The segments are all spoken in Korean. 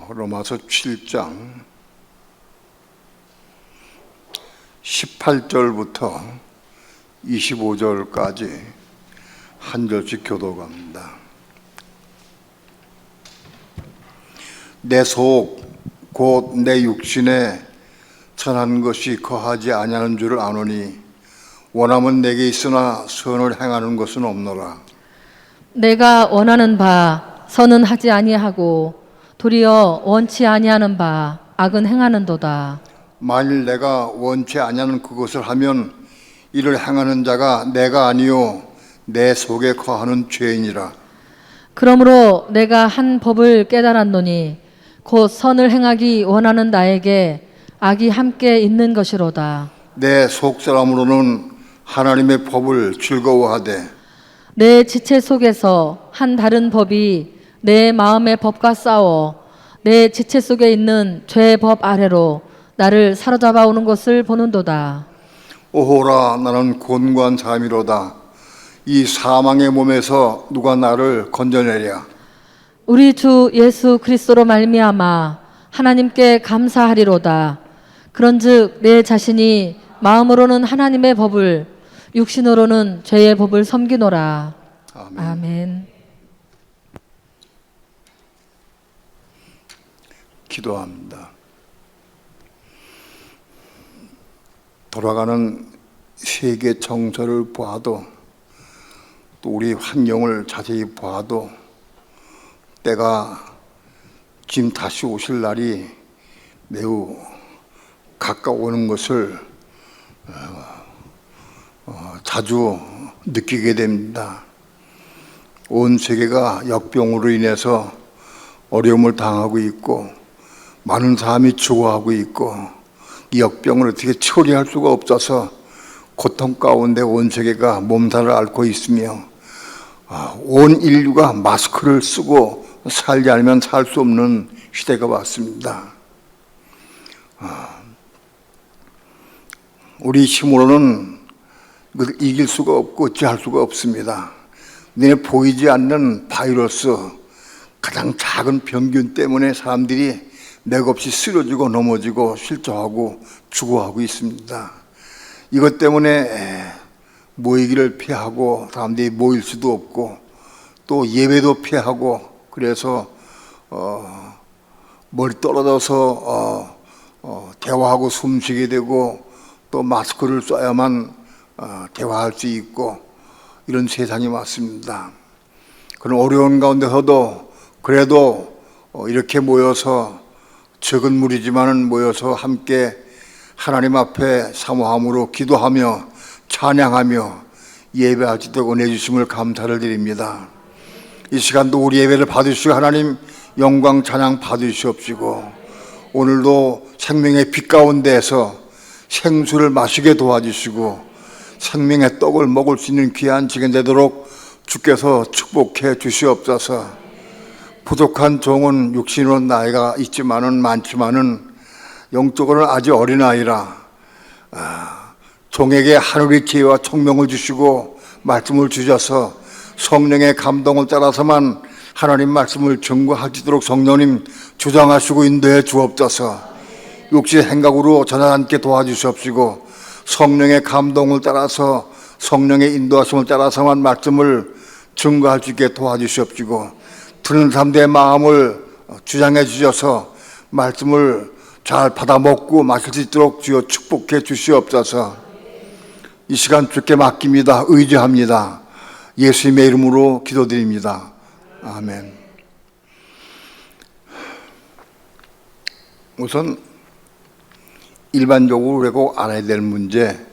로마서 7장 18절부터 25절까지 한 절씩 교독합니다. 내 속 곧 내 육신에 선한 것이 거하지 아니하는 줄을 아노니 원함은 내게 있으나 선을 행하는 것은 없노라. 내가 원하는 바 선은 하지 아니하고 도리어 원치 아니하는 바 악은 행하는도다. 만일 내가 원치 아니하는 그것을 하면 이를 행하는 자가 내가 아니요 내 속에 거하는 죄인이라. 그러므로 내가 한 법을 깨달았노니 곧 선을 행하기 원하는 나에게 악이 함께 있는 것이로다. 내 속사람으로는 하나님의 법을 즐거워하되 내 지체 속에서 한 다른 법이 내 마음의 법과 싸워 내 지체 속에 있는 죄의 법 아래로 나를 사로잡아 오는 것을 보는도다. 오호라 나는 곤고한 사람이로다. 이 사망의 몸에서 누가 나를 건져내랴. 우리 주 예수 그리스도로 말미암아 하나님께 감사하리로다. 그런즉 내 자신이 마음으로는 하나님의 법을 육신으로는 죄의 법을 섬기노라. 아멘. 아멘. 기도합니다. 돌아가는 세계 정서를 보아도 또 우리 환경을 자세히 보아도 때가 지금 다시 오실 날이 매우 가까워오는 것을 자주 느끼게 됩니다. 온 세계가 역병으로 인해서 어려움을 당하고 있고 많은 사람이 죽어가고 있고 이 역병을 어떻게 처리할 수가 없어서 고통 가운데 온 세계가 몸살을 앓고 있으며 온 인류가 마스크를 쓰고 살지 않으면 살 수 없는 시대가 왔습니다. 우리 힘으로는 이걸 이길 수가 없고 어찌할 수가 없습니다. 눈에 보이지 않는 바이러스, 가장 작은 병균 때문에 사람들이 맥없이 쓰러지고 넘어지고 실족하고 죽어가고 있습니다. 이것 때문에 모이기를 피하고 사람들이 모일 수도 없고 또 예배도 피하고 그래서 멀리 떨어져서 대화하고 숨쉬게 되고 또 마스크를 써야만 대화할 수 있고 이런 세상이 왔습니다. 그런 어려운 가운데서도 그래도 이렇게 모여서 적은 무리지만은 모여서 함께 하나님 앞에 사모함으로 기도하며 찬양하며 예배할 수 있도록 은혜 주심을 감사를 드립니다. 이 시간도 우리 예배를 받으시고 하나님 영광 찬양 받으시옵시고 오늘도 생명의 빛 가운데에서 생수를 마시게 도와주시고 생명의 떡을 먹을 수 있는 귀한 시간 되도록 주께서 축복해 주시옵소서. 부족한 종은 육신으로 나이가 있지만은 많지만은 영적으로는 아직 어린아이라 종에게 하늘의 지혜와 총명을 주시고 말씀을 주셔서 성령의 감동을 따라서만 하나님 말씀을 증거하시도록 성령님 주장하시고 인도해 주옵소서. 육신의 생각으로 전하지 않게 도와주시옵시고 성령의 감동을 따라서 성령의 인도하심을 따라서만 말씀을 증거할 수 있게 도와주시옵시고 듣는 사람들의 마음을 주장해 주셔서 말씀을 잘 받아 먹고 마실 수 있도록 주여 축복해 주시옵소서. 이 시간 주께 맡깁니다. 의지합니다. 예수님의 이름으로 기도드립니다. 아멘. 우선 일반적으로 우리가 꼭 알아야 될 문제,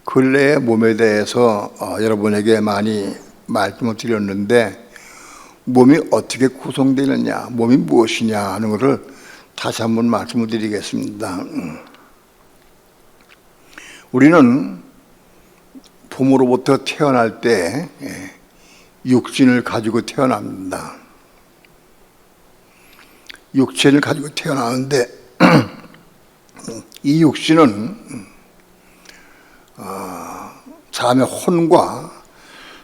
근래의 몸에 대해서 여러분에게 많이 말씀을 드렸는데 몸이 어떻게 구성되느냐, 몸이 무엇이냐 하는 것을 다시 한번 말씀을 드리겠습니다. 우리는 부모로부터 태어날 때 육신을 가지고 태어납니다. 육체를 가지고 태어나는데 이 육신은 사람의 혼과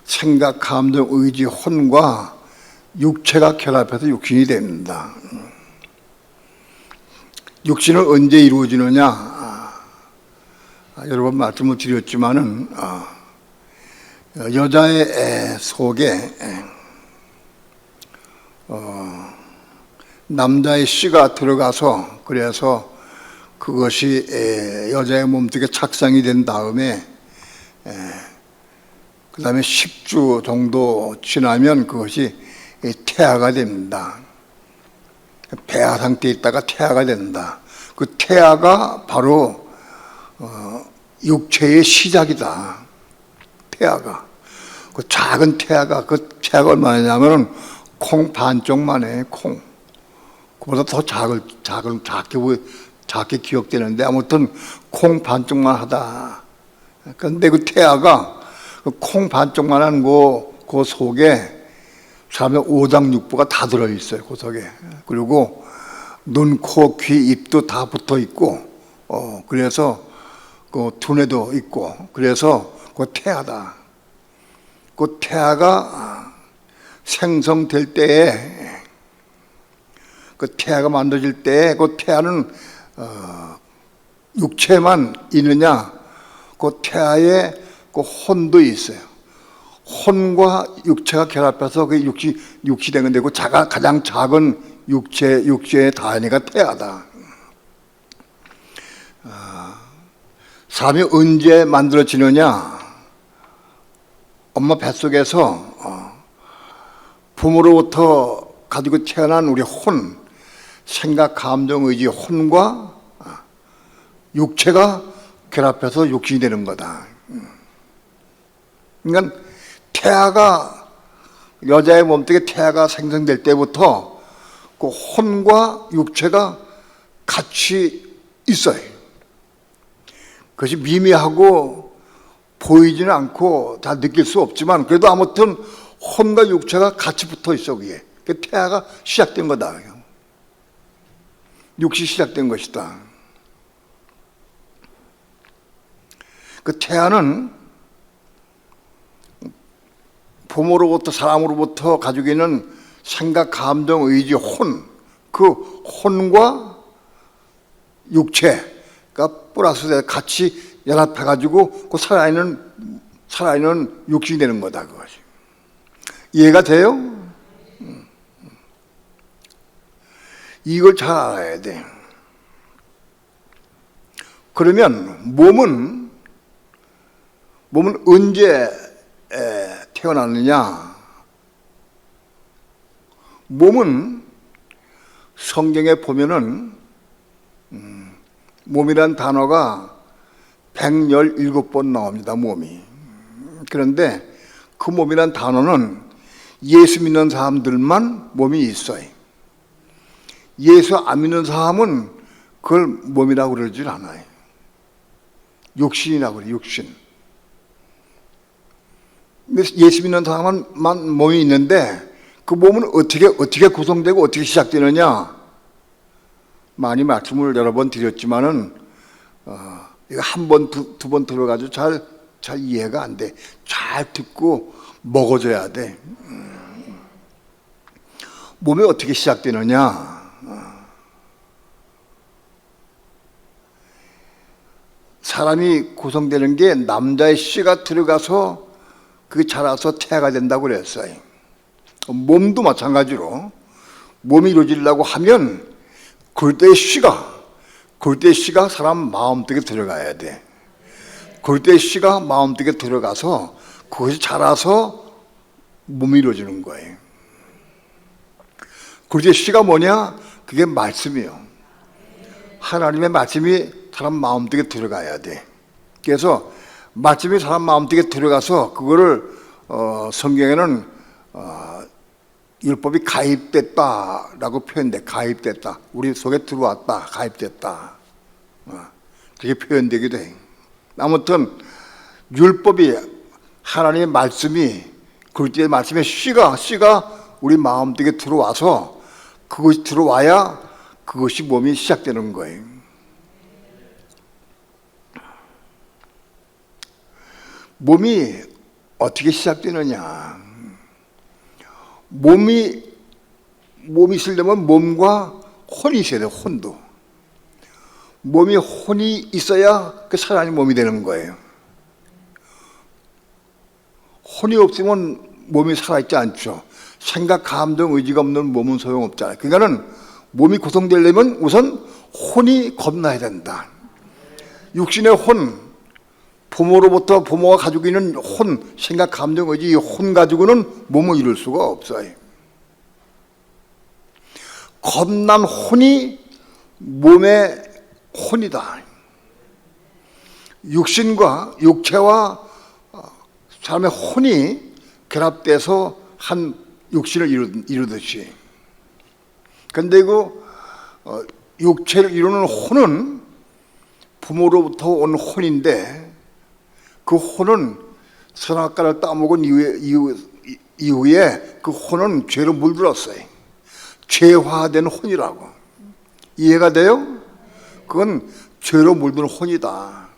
생각, 감정, 의지, 혼과 육체가 결합해서 육신이 됩니다. 육신은 언제 이루어지느냐? 여러 번 말씀을 드렸지만은 여자의 속에 남자의 씨가 들어가서 그래서 그것이 여자의 몸속에 착상이 된 다음에 그 다음에 10주 정도 지나면 그것이 태아가 됩니다. 배아 상태에 있다가 태아가 된다. 그 태아가 바로 육체의 시작이다. 태아가. 그 작은 태아가, 그 태아가 얼마냐면은 콩 반쪽만 해, 콩. 그보다 더 작게 기억되는데 아무튼 콩 반쪽만 하다. 그런데 그 태아가 그 콩 반쪽만 한 그 속에 사람의 오장육부가 다 들어있어요, 그 속에. 그리고 눈, 코, 귀, 입도 다 붙어 있고, 그래서 그 두뇌도 있고, 그래서 그 태아다. 그 태아가 생성될 때에, 그 태아가 만들어질 때에 그 태아는 육체만 있느냐, 그 태아에 그 혼도 있어요. 혼과 육체가 결합해서 그 육시 된 건데, 그 가장 작은 육체의 단위가 태아다. 사람이 언제 만들어지느냐? 엄마 뱃속에서 부모로부터 가지고 태어난 우리 혼, 생각, 감정, 의지, 혼과 육체가 결합해서 육신이 되는 거다. 그러니까 태아가, 여자의 몸속에 태아가 생성될 때부터 그 혼과 육체가 같이 있어요. 그것이 미미하고 보이지는 않고 다 느낄 수 없지만 그래도 아무튼 혼과 육체가 같이 붙어 있어, 그게. 그 태아가 시작된 거다. 육시 시작된 것이다. 그 태아는 부모로부터, 사람으로부터 가지고 있는 생각, 감정, 의지, 혼, 그 혼과 육체가 플러스 같이 연합해가지고 그 살아있는 육신이 되는 거다, 그것이. 이해가 돼요? 이걸 잘 알아야 돼. 그러면 몸은 언제 태어났느냐? 몸은 성경에 보면은 몸이란 단어가 117번 나옵니다, 몸이. 그런데 그 몸이란 단어는 예수 믿는 사람들만 몸이 있어요. 예수 안 믿는 사람은 그걸 몸이라고 그러질 않아요. 육신이라고 그래요, 육신. 예수 믿는 사람만 몸이 있는데 그 몸은 어떻게 구성되고 어떻게 시작되느냐? 많이 말씀을 여러 번 드렸지만은 이거 한 번, 두 번 들어가지고 잘 이해가 안 돼. 잘 듣고 먹어줘야 돼. 몸이 어떻게 시작되느냐? 사람이 구성되는 게 남자의 씨가 들어가서 그게 자라서 태아가 된다고 그랬어요. 몸도 마찬가지로 몸이 이루어지려고 하면 그럴 때 씨가 사람 마음속에 들어가야 돼. 그럴 때 씨가 마음속에 들어가서 그것이 자라서 몸이 이루어지는 거예요. 그럴 때 씨가 뭐냐? 그게 말씀이요. 하나님의 말씀이 사람 마음속에 들어가야 돼. 그래서 말씀이 사람 마음속에 들어가서 그거를 성경에는 율법이 가입됐다라고 표현돼. 가입됐다. 우리 속에 들어왔다. 가입됐다. 그렇게 표현되기도 해. 아무튼 율법이, 하나님의 말씀이, 그때 말씀의 씨가 우리 마음속에 들어와서 그것이 들어와야 그것이 몸이 시작되는 거예요. 몸이 어떻게 시작되느냐? 몸이 있으려면 몸과 혼이 있어야 돼요, 혼도. 몸이 혼이 있어야 그 살아있는 몸이 되는 거예요. 혼이 없으면 몸이 살아있지 않죠. 생각, 감정, 의지가 없는 몸은 소용없잖아요. 그러니까는 몸이 구성되려면 우선 혼이 겁나야 된다. 육신의 혼, 부모로부터 부모가 가지고 있는 혼, 생각, 감정, 의지, 이 혼 가지고는 몸을 이룰 수가 없어요. 겁난 혼이 몸의 혼이다. 육신과 육체와 사람의 혼이 결합돼서 한 육신을 이루듯이. 그런데 그 육체를 이루는 혼은 부모로부터 온 혼인데 그 혼은 선악과를 따먹은 이후에 그 혼은 죄로 물들었어요. 죄화된 혼이라고. 이해가 돼요? 그건 죄로 물든 혼이다.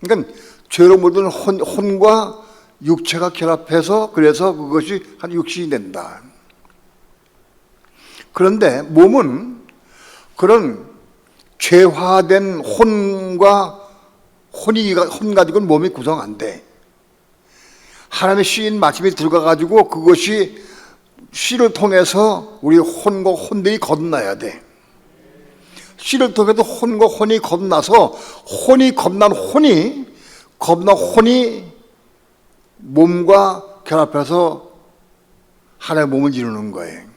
그러니까 죄로 물든 혼과 육체가 결합해서 그래서 그것이 한 육신이 된다. 그런데 몸은 그런 죄화된 혼과 혼 가지고는 몸이 구성 안 돼. 하나님의 씨인 말씀이 들어가가지고 그것이 씨를 통해서 우리 혼과 혼들이 거듭나야 돼. 씨를 통해서 혼과 혼이 거듭나서 혼이 겁난 혼이 몸과 결합해서 하나의 몸을 이루는 거예요.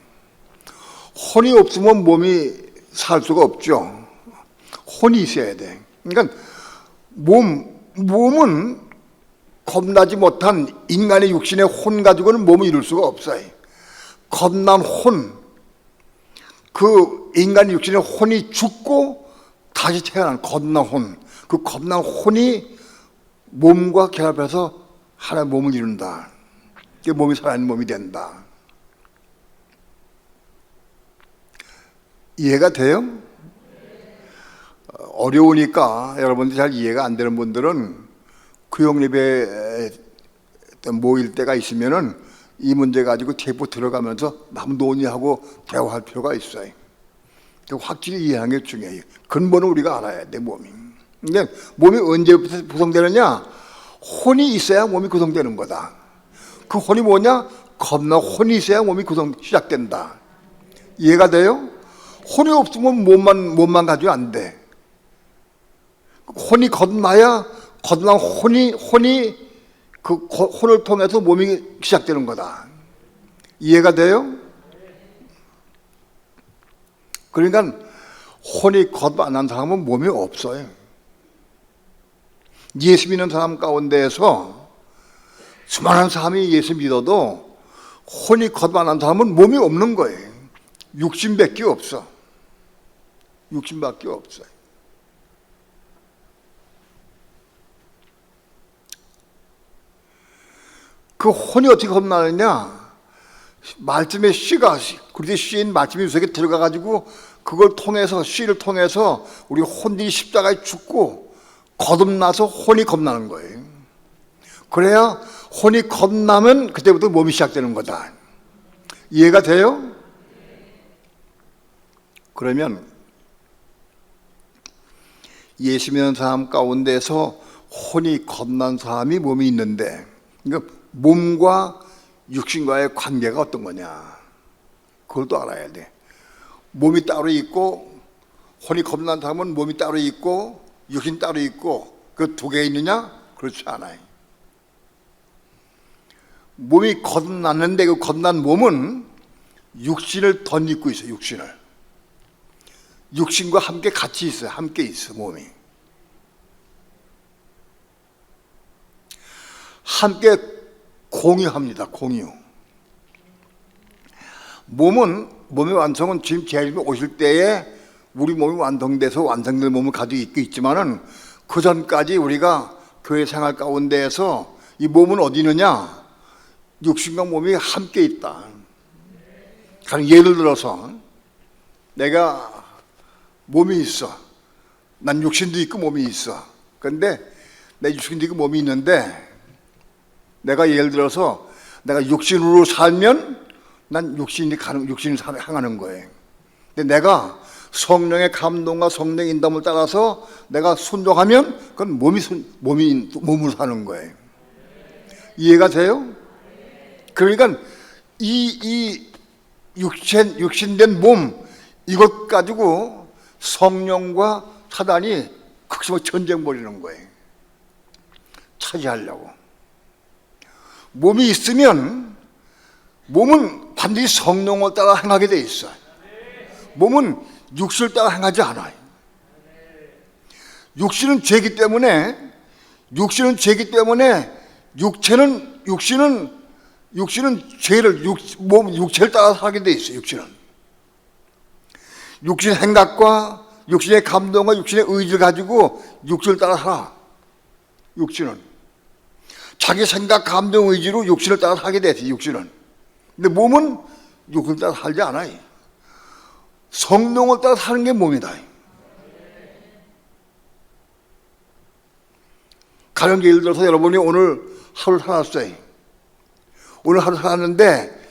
혼이 없으면 몸이 살 수가 없죠. 혼이 있어야 돼. 그러니까 몸은 겁나지 못한 인간의 육신의 혼 가지고는 몸을 이룰 수가 없어요. 겁난 혼, 그 인간의 육신의 혼이 죽고 다시 태어난 겁난 혼, 그 겁난 혼이 몸과 결합해서 하나의 몸을 이룬다. 그 몸이 살아있는 몸이 된다. 이해가 돼요? 어려우니까 여러분들이 잘 이해가 안 되는 분들은 구역예배 모일 때가 있으면은 이 문제 가지고 테이프 들어가면서 남 논의하고 대화할 필요가 있어요. 확실히 이해하는 게 중요해요. 근본은 우리가 알아야 돼, 몸이. 근데 몸이 언제부터 구성되느냐? 혼이 있어야 몸이 구성되는 거다. 그 혼이 뭐냐? 겁나 혼이 있어야 몸이 시작된다. 이해가 돼요? 혼이 없으면 몸만 가지고 안 돼. 혼이 거듭나야 거듭난 혼이 그 혼을 통해서 몸이 시작되는 거다. 이해가 돼요? 그러니까 혼이 거듭 안 난 사람은 몸이 없어요. 예수 믿는 사람 가운데에서 수많은 사람이 예수 믿어도 혼이 거듭 안 난 사람은 몸이 없는 거예요. 육신밖에 없어. 육신밖에 없어요. 그 혼이 어떻게 겁나느냐? 말씀의 씨가, 그리스도의 씨인 말씀이 속에 들어가가지고 그걸 통해서, 씨를 통해서 우리 혼들이 십자가에 죽고 거듭나서 혼이 겁나는 거예요. 그래야 혼이 겁나면 그때부터 몸이 시작되는 거다. 이해가 돼요? 그러면 예수 믿는 사람 가운데서 혼이 겁난 사람이 몸이 있는데, 그러니까 몸과 육신과의 관계가 어떤 거냐, 그것도 알아야 돼. 몸이 따로 있고 혼이 겁난 사람은 몸이 따로 있고 육신 따로 있고 그 두 개 있느냐? 그렇지 않아요. 몸이 거듭났는데 그 거듭난 몸은 육신을 덧입고 있어요. 육신과 함께 같이 있어요. 함께 있어. 몸이 함께 공유합니다. 공유. 몸의 완성은 지금 예수님이 오실 때에 우리 몸이 완성돼서 완성된 몸을 가지고 있지만은 그 전까지 우리가 교회 생활 가운데에서 이 몸은 어디 있느냐? 육신과 몸이 함께 있다. 예를 들어서 내가 몸이 있어. 난 육신도 있고 몸이 있어. 그런데 내 육신도 있고 몸이 있는데 내가 예를 들어서 내가 육신으로 살면 난 육신을 향하는 거예요. 근데 내가 성령의 감동과 성령의 인도함을 따라서 내가 순종하면 그건 몸으로 사는 거예요. 이해가 돼요? 그러니까 이 육신된 몸 이것 가지고 성령과 사단이 극심하게 전쟁 벌이는 거예요. 차지하려고. 몸이 있으면 몸은 반드시 성령을 따라 행하게 돼 있어요. 몸은 육신을 따라 행하지 않아요. 육신은 죄이기 때문에 육신은 죄를 육체를 따라 살게 돼 있어요. 육신의 생각과 육신의 감동과 육신의 의지를 가지고 육신을 따라 살아. 육신은 자기 생각, 감동, 의지로 육신을 따라 살게 돼 있어요. 육신은. 근데 몸은 육신을 따라 살지 않아요. 성령을 따라 사는 게 몸이다. 가령 예를 들어서 여러분이 오늘 하루 살았어요. 오늘 하루 살았는데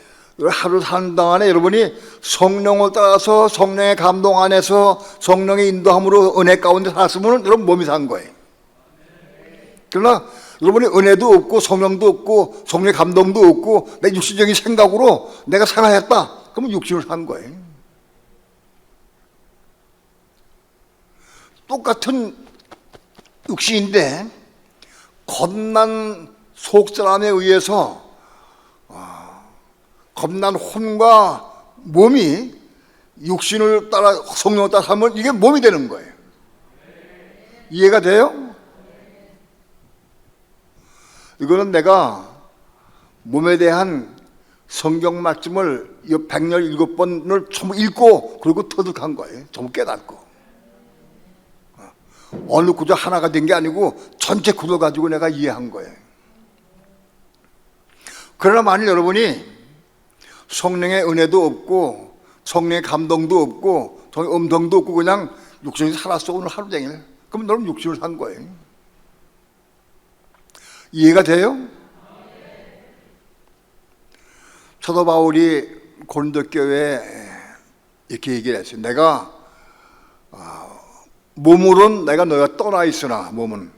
하루 사는 동안에 여러분이 성령을 따라서 성령의 감동 안에서 성령의 인도함으로 은혜 가운데 살았으면 여러분 몸이 산 거예요. 그러나 여러분이 은혜도 없고 성령도 없고 성령의 감동도 없고 내 육신적인 생각으로 내가 생활했다. 그러면 육신을 산 거예요. 똑같은 육신인데 겁난 속사람에 의해서 겁난 혼과 몸이 육신을 따라 성령을 따라 살면 이게 몸이 되는 거예요. 이해가 돼요? 이거는 내가 몸에 대한 성경 말씀을 117번을 전부 읽고 그리고 터득한 거예요. 전부 깨닫고. 어느 구절 하나가 된 게 아니고 전체 구절 가지고 내가 이해한 거예요. 그러나 만일 여러분이 성령의 은혜도 없고 성령의 감동도 없고 성령의 음성도 없고 그냥 육신이 살았어 오늘 하루 종일, 그럼 너는 육신을 산 거예요. 이해가 돼요? 사도 바울이 고린도 교회에 이렇게 얘기를 했어요. 내가 몸으로는 내가 너희와 떠나 있으나 몸은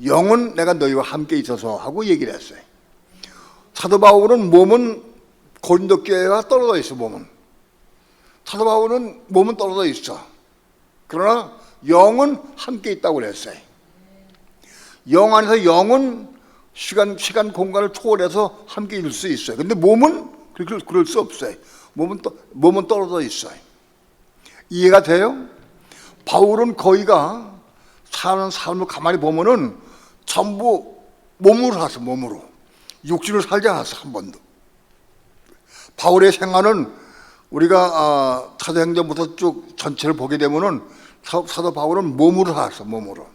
영은 내가 너희와 함께 있어서 하고 얘기를 했어요. 사도 바울은 몸은 고린도 교회와 떨어져 있어. 사도 바울은 몸은 떨어져 있어. 그러나 영은 함께 있다고 그랬어요. 영 안에서 영은 시간 공간을 초월해서 함께 있을 수 있어요. 근데 몸은 그럴 수 없어요. 몸은 떨어져 있어요. 이해가 돼요? 바울은 거의가 사는 삶을 가만히 보면은 전부 몸으로 살았어. 몸으로. 육신을 살지 않았어. 한 번도. 바울의 생활은 우리가 사도행전부터 쭉 전체를 보게 되면은 사도 바울은 몸으로 살았어. 몸으로.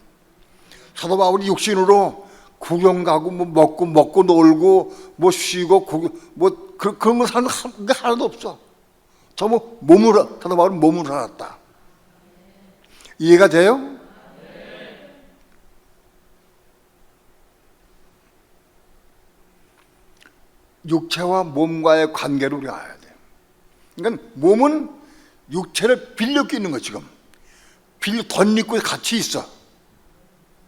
사도 바울이 육신으로 구경 가고 뭐 먹고 놀고 뭐 쉬고 그런 거 사는 게 하나도 없어. 전부 몸으로. 사도 바울은 몸으로 살았다. 이해가 돼요? 육체와 몸과의 관계를 우리가 알아야 돼요. 그러니까 몸은 육체를 빌려 끼는 거 지금. 덧입고 같이 있어.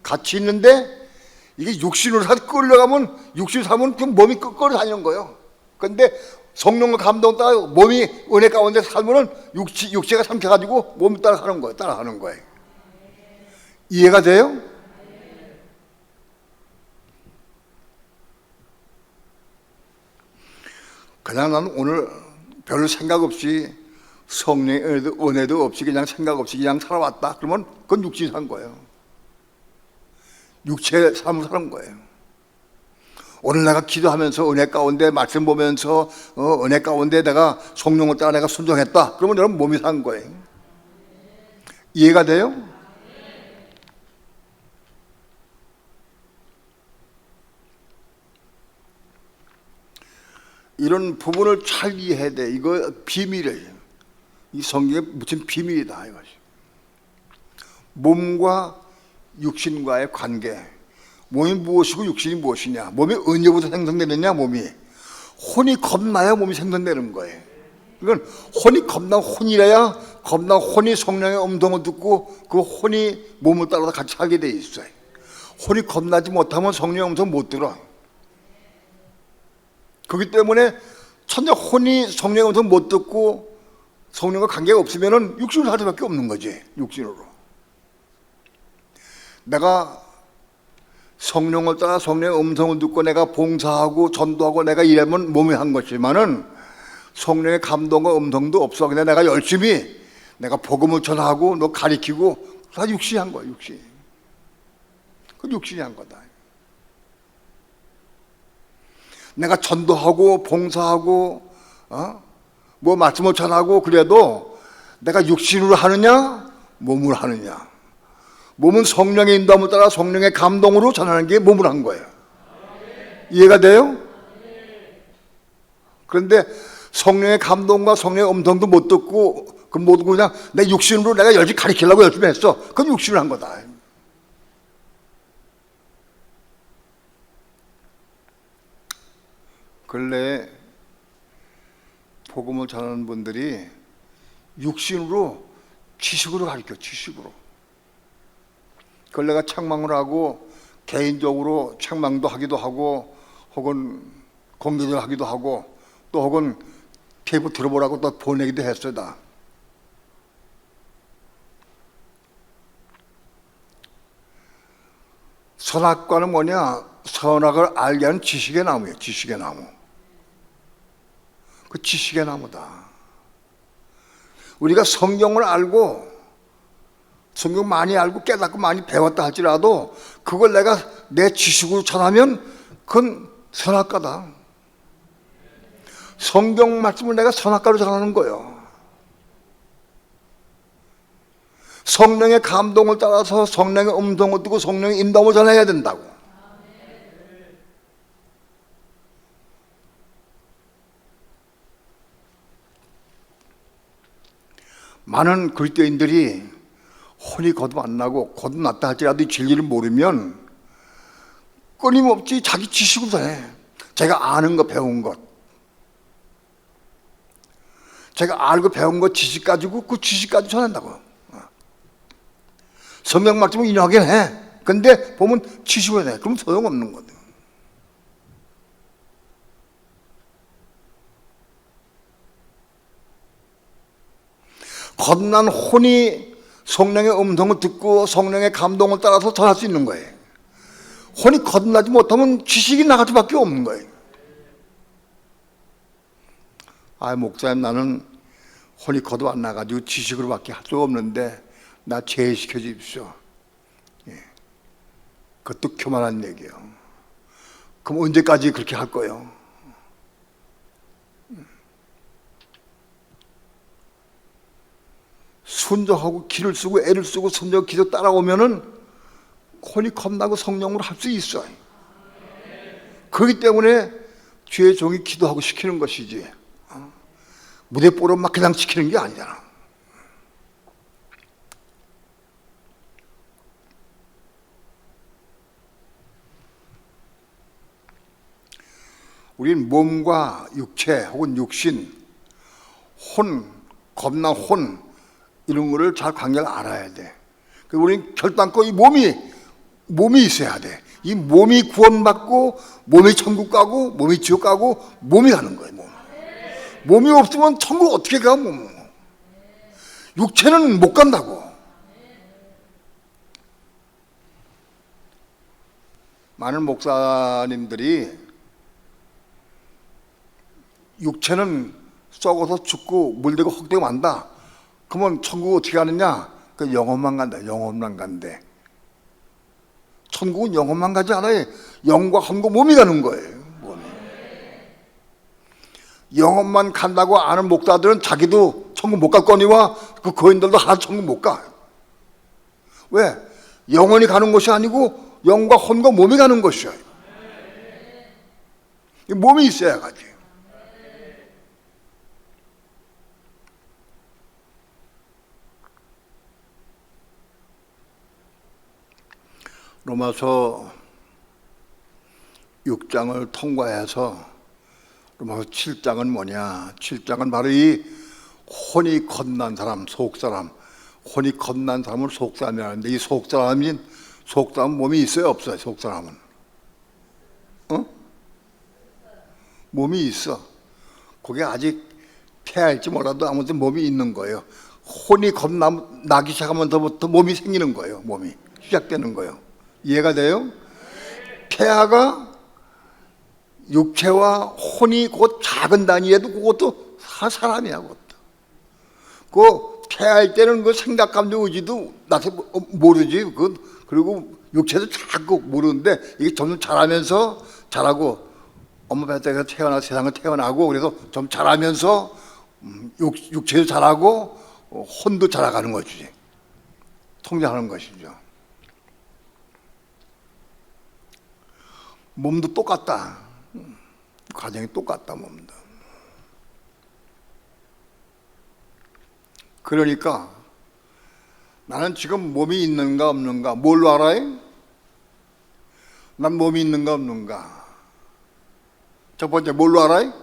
같이 있는데 이게 육신으로 끌려가면 육신 사면 그 몸이 끌어 다니는 거예요. 그런데 성령과 감동 따라 몸이 은혜 가운데 살면은 육체가 삼켜가지고 몸이 따라가는 거예요. 따라가는 거예요. 이해가 돼요? 그냥 나는 오늘 별 생각 없이 성령의 은혜도 없이 그냥 생각 없이 그냥 살아왔다. 그러면 그건 육신이 산 거예요. 육체의 삶을 사는 거예요. 오늘 내가 기도하면서 은혜 가운데 말씀 보면서 은혜 가운데 내가 성령을 따라 내가 순종했다. 그러면 여러분 몸이 산 거예요. 이해가 돼요? 이런 부분을 잘 이해해야 돼. 이거 비밀이에요. 이 성경에 묻힌 비밀이다 이것이. 몸과 육신과의 관계. 몸이 무엇이고 육신이 무엇이냐. 몸이 언제부터 생성되느냐. 몸이 혼이 겁나야 몸이 생성되는 거예요. 이건 혼이 겁나 혼이래야 겁나 혼이 성령의 음성을 듣고 그 혼이 몸을 따라서 같이 살게 돼 있어요. 혼이 겁나지 못하면 성령의 음성 못 들어. 그렇기 때문에 천재 혼이 성령의 음성 못 듣고 성령과 관계가 없으면은 육신으로 살 수밖에 없는 거지. 육신으로. 내가 성령을 따라 성령의 음성을 듣고 내가 봉사하고 전도하고 내가 이러면 몸이 한 것이지만은 성령의 감동과 음성도 없어. 그냥 내가 열심히 내가 복음을 전하고 너 가리키고 다 육신이 한 거야. 육신. 그 육신이 한 거다. 내가 전도하고 봉사하고 뭐 말씀을 전하고 그래도 내가 육신으로 하느냐 몸으로 하느냐. 몸은 성령의 인도함을 따라 성령의 감동으로 전하는 게 몸으로 한 거예요. 이해가 돼요? 그런데 성령의 감동과 성령의 음성도 못 듣고 그 모든 그냥 내 육신으로 내가 열심히 가리키려고 열심히 했어. 그건 육신으로 한 거다. 근래 복음을 전하는 분들이 육신으로 지식으로 가르쳐. 지식으로. 그걸 내가 책망을 하고 개인적으로 책망도 하기도 하고 혹은 공개를 하기도 하고 또 혹은 테이프 들어보라고 또 보내기도 했어요. 다. 선악과는 뭐냐? 선악을 알게 하는 지식의 나무예요. 지식의 나무. 그 지식의 나무다. 우리가 성경을 알고 성경 많이 알고 깨닫고 많이 배웠다 할지라도 그걸 내가 내 지식으로 전하면 그건 선악과다. 성경 말씀을 내가 선악과로 전하는 거예요. 성령의 감동을 따라서 성령의 음성을 듣고 성령의 인도함을 전해야 된다고. 많은 그리스도인들이 혼이 거듭 안 나고 거듭났다 할지라도 이 진리를 모르면 끊임없이 자기 지식으로 해. 제가 아는 거 배운 것 제가 알고 배운 것 지식 가지고 그 지식까지 전한다고. 성경 말씀을 인용하긴 해. 근데 보면 지식으로 해. 그럼 소용없는 거든. 거듭난 혼이 성령의 음성을 듣고 성령의 감동을 따라서 전할 수 있는 거예요. 혼이 거듭나지 못하면 지식이 나갈 수밖에 없는 거예요. 아, 목사님 나는 혼이 거듭 안 나가지고 지식으로밖에 할 수가 없는데 나 제외시켜 주십시오. 예. 그것도 교만한 얘기예요. 그럼 언제까지 그렇게 할 거예요? 순종하고 기를 쓰고 애를 쓰고 순종 기도 따라오면은 혼이 겁나고 성령으로 할 수 있어요. 그렇기 때문에 주의 종이 기도하고 시키는 것이지 무대뽀로 막 그냥 시키는 게 아니잖아. 우린 몸과 육체 혹은 육신, 혼, 겁난 혼 이런 거를 잘 관계를 알아야 돼. 우리는 결단코 이 몸이 있어야 돼. 이 몸이 구원받고 몸이 천국 가고 몸이 지옥 가고 몸이 가는 거예요. 몸이 없으면 천국 어떻게 가? 육체는 못 간다고. 많은 목사님들이 육체는 썩어서 죽고 물들고 헛되고 만다. 그러면 천국 어떻게 가느냐? 그 영혼만 간다. 영혼만 간대. 천국은 영혼만 가지 않아요. 영과 혼과 몸이 가는 거예요. 몸이. 영혼만 간다고 아는 목사들은 자기도 천국 못 갈 거니와 그 거인들도 하나 천국 못 가. 왜? 영혼이 가는 것이 아니고 영과 혼과 몸이 가는 것이에요. 몸이 있어야 가지. 로마서 6장을 통과해서 그러면서 7장은 뭐냐? 7장은 바로 이 혼이 겁난 사람, 속사람, 혼이 겁난 사람을 속사람이라 하는데, 이 속사람은 몸이 있어요, 없어요? 속사람은 몸이 있어. 그게 아직 폐할지 몰라도 아무튼 몸이 있는 거예요. 혼이 겁나기 시작하면서부터 몸이 생기는 거예요. 몸이 시작되는 거예요. 이해가 돼요? 폐하가 육체와 혼이 곧 작은 단위에도 그것도 사람이야. 그것도 그 폐할 때는 그 생각, 감정, 의지도 나한테 모르지. 그리고 육체도 자꾸 모르는데 이게 점점 자라면서 자라고, 엄마 뱃속에서 세상을 태어나고, 그래서 좀 자라면서 육체도 자라고 혼도 자라가는 거지. 통장하는 것이죠. 몸도 똑같다. 과정이 똑같다. 몸도. 그러니까 나는 지금 몸이 있는가 없는가 뭘로 알아요? 난 몸이 있는가 없는가. 첫 번째 뭘로 알아요?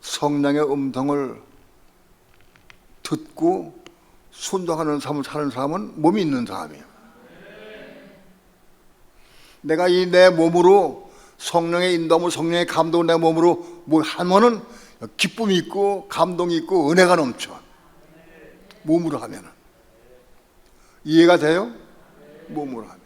성령의 음성을 듣고 순종하는 삶을 사는 사람은 몸이 있는 사람이에요. 내가 이 내 몸으로 성령의 인도함을, 성령의 감동을 내 몸으로 뭐 하면은 기쁨이 있고 감동이 있고 은혜가 넘쳐. 몸으로 하면은. 이해가 돼요? 몸으로 하면.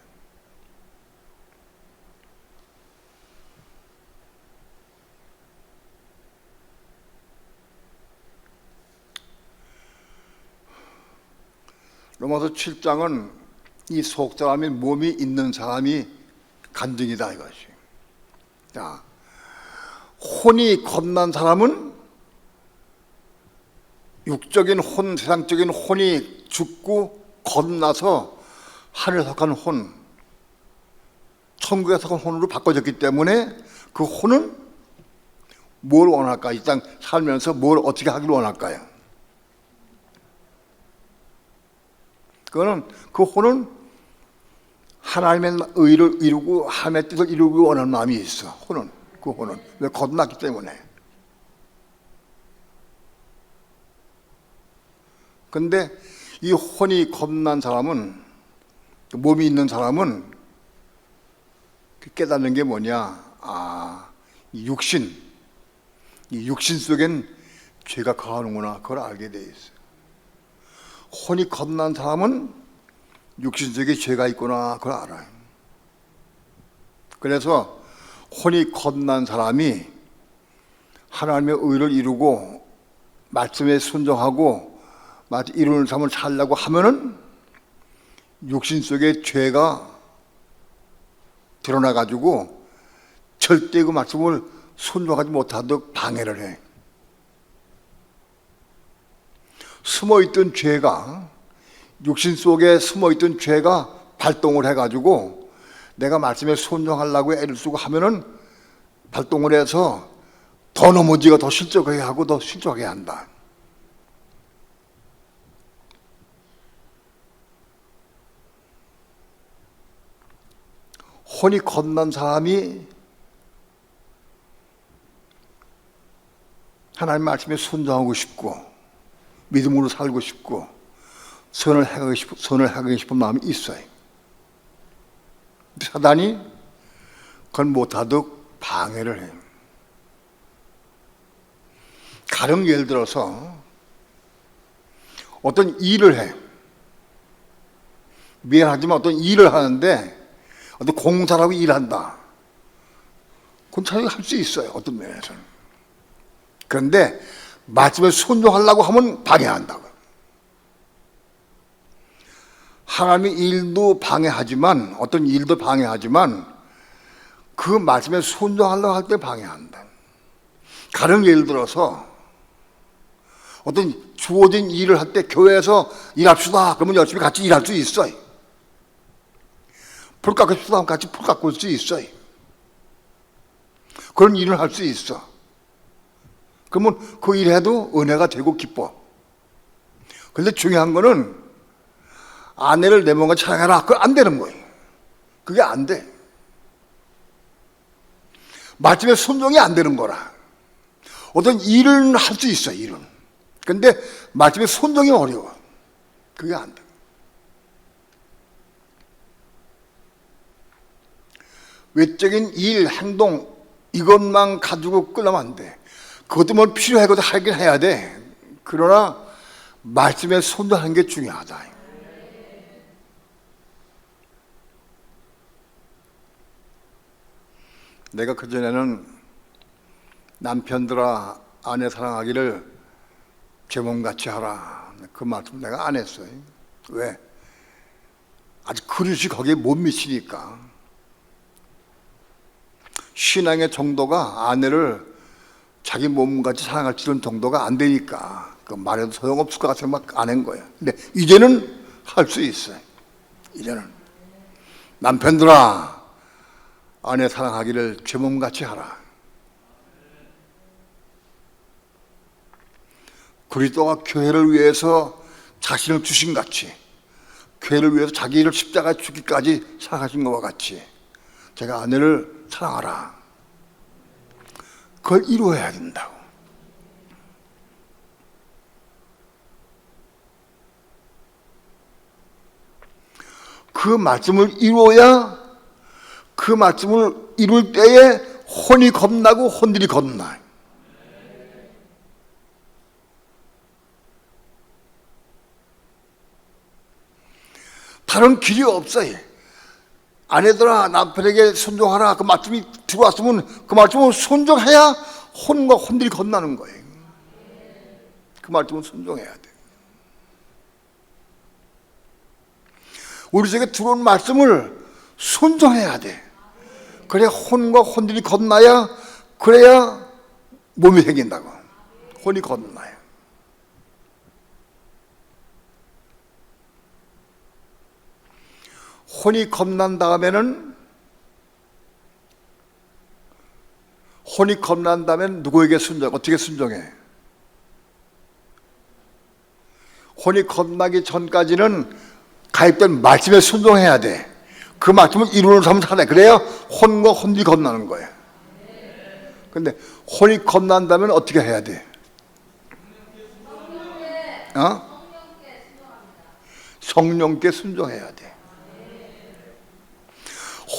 로마서 7장은 이 속사람이 몸이 있는 사람이 간증이다 이것이. 자, 혼이 겁난 사람은 육적인 혼, 세상적인 혼이 죽고 겁나서 하늘에 속한 혼, 천국에 속한 혼으로 바꿔졌기 때문에 그 혼은 뭘 원할까? 이 땅 살면서 뭘 어떻게 하길 원할까요? 그 혼은 하나님의 의를 이루고 하나님의 뜻을 이루기 원하는 마음이 있어. 혼은, 그 혼은 왜 겁났기 때문에. 근데 이 혼이 겁난 사람은, 몸이 있는 사람은 깨닫는 게 뭐냐? 이 육신 속엔 죄가 거하는구나. 그걸 알게 돼 있어요. 혼이 겁난 사람은 육신 속에 죄가 있구나. 그걸 알아요. 그래서 혼이 겁난 사람이 하나님의 의를 이루고 말씀에 순종하고 이루는 삶을 살려고 하면은 육신 속에 죄가 드러나가지고 절대 그 말씀을 순종하지 못하도록 방해를 해. 숨어있던 죄가, 육신 속에 숨어있던 죄가 발동을 해가지고 내가 말씀에 순종하려고 애를 쓰고 하면은 발동을 해서 더 넘어지가 더 실족하게 하고 더 실족하게 한다. 혼이 겁난 사람이 하나님 말씀에 순종하고 싶고 믿음으로 살고 싶고 선을 행하고 싶은 마음이 있어요. 사단이 그걸 못하도록 방해를 해요. 가령 예를 들어서 어떤 일을 해. 미안하지만 어떤 일을 하는데 어떤 공사라고 일한다. 그건 자기가 할 수 있어요. 어떤 면에서는. 그런데 말씀에 순종하려고 하면 방해한다고. 하나님의 일도 방해하지만, 어떤 일도 방해하지만 그 말씀에 순종하려고 할 때 방해한다. 가령 예를 들어서 어떤 주어진 일을 할 때 교회에서 일합시다. 그러면 열심히 같이 일할 수 있어요. 불 깎고 싶다 하면 같이 불 깎을 수 있어요. 그런 일을 할 수 있어. 그러면 그 일해도 은혜가 되고 기뻐. 그런데 중요한 거는 아내를 내 몸과 차량해라. 그건 안 되는 거예요. 그게 안 돼. 말씀에 순종이 안 되는 거라. 어떤 일은 할 수 있어, 일은. 근데 말씀에 순종이 어려워. 그게 안 돼. 외적인 일, 행동, 이것만 가지고 끌려면 안 돼. 그것도 뭐 필요하고도 하긴 해야 돼. 그러나 말씀에 순종하는 게 중요하다. 내가 그전에는 남편들아 아내 사랑하기를 제 몸같이 하라. 그 말씀 내가 안 했어요. 왜? 아직 그릇이 거기에 못 미치니까. 신앙의 정도가 아내를 자기 몸같이 사랑할 수 있는 정도가 안 되니까 그 말해도 소용없을 것 같아서 막 안 한 거예요. 근데 이제는 할 수 있어요. 이제는 남편들아 아내 사랑하기를 제 몸같이 하라. 그리스도가 교회를 위해서 자신을 주신 같이 교회를 위해서 자기를 십자가에 죽기까지 사랑하신 것과 같이 제가 아내를 사랑하라. 그걸 이루어야 된다고. 그 말씀을 이루어야 그 말씀을 이룰 때에 혼이 겁나고 혼들이 겁나요. 다른 길이 없어요. 아내들아 남편에게 순종하라. 그 말씀이 들어왔으면 그 말씀을 순종해야 혼과 혼들이 겁나는 거예요. 그 말씀을 순종해야 돼. 우리 속에 들어온 말씀을 순종해야 돼. 그래야 혼과 혼들이 겁나야 그래야 몸이 생긴다고. 혼이 겁나요. 혼이 겁난 다음에는 누구에게 어떻게 순종해? 혼이 겁나기 전까지는 가입된 말씀에 순종해야 돼. 그 말씀을 이루는 삶을 살아야 돼. 그래야 혼과 혼들이 겁나는 거예요. 근데 혼이 겁난다면 어떻게 해야 돼? 성령께 순종해야 돼.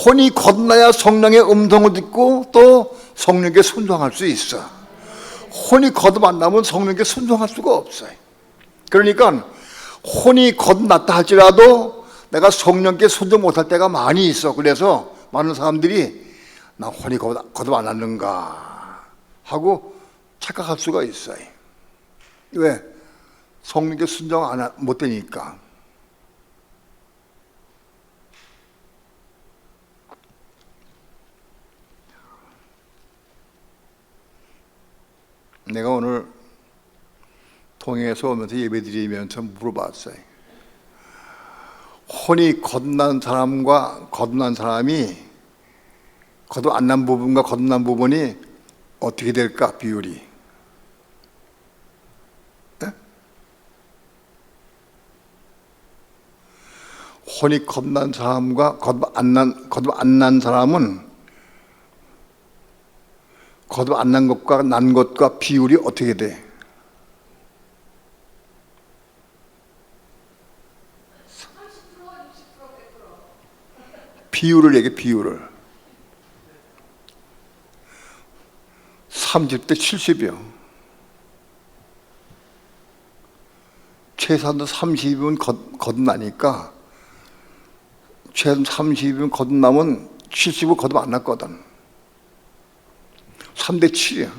혼이 겁나야 성령의 음성을 듣고 또 성령께 순종할 수 있어. 혼이 거듭 안 나면 성령께 순종할 수가 없어요. 그러니까 혼이 거듭났다 할지라도 내가 성령께 순종 못할 때가 많이 있어. 그래서 많은 사람들이 나 혼이 거듭 안 났는가 하고 착각할 수가 있어요. 왜? 성령께 순종 못 되니까. 내가 오늘 통영에서 오면서 예배드리면서 물어봤어요. 혼이 거듭난 사람과 거듭난 사람이 거듭 안 난 부분과 거듭난 부분이 어떻게 될까? 비율이. 네? 혼이 거듭난 사람과 거듭 안 난 사람은 거듭 안 난 것과 난 것과 비율이 어떻게 돼? 비율을 얘기해. 비율을 30대 70이요. 최소한도 30이면 거듭나니까 최소한 30이면 거듭나면 70은 거듭 안 났거든. 3대 7이야.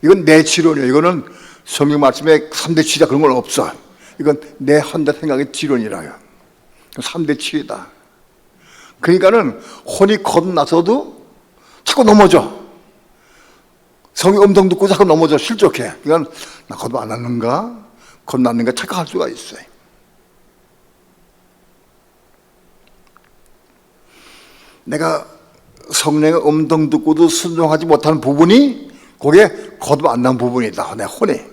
이건 내 지론이에요. 이거는 성경 말씀에 3대 7이야 그런 건 없어. 이건 내 혼자 생각의 지론이라요. 3대 7이다. 그러니까는 혼이 거듭나서도 자꾸 넘어져. 성의 음성 듣고 자꾸 넘어져. 실족해. 그러니까 나 거듭 안 났는가? 거듭났는가 착각할 수가 있어요. 내가 성령의 음성 듣고도 순종하지 못하는 부분이 그게 거듭 안 난 부분이다. 내 혼에.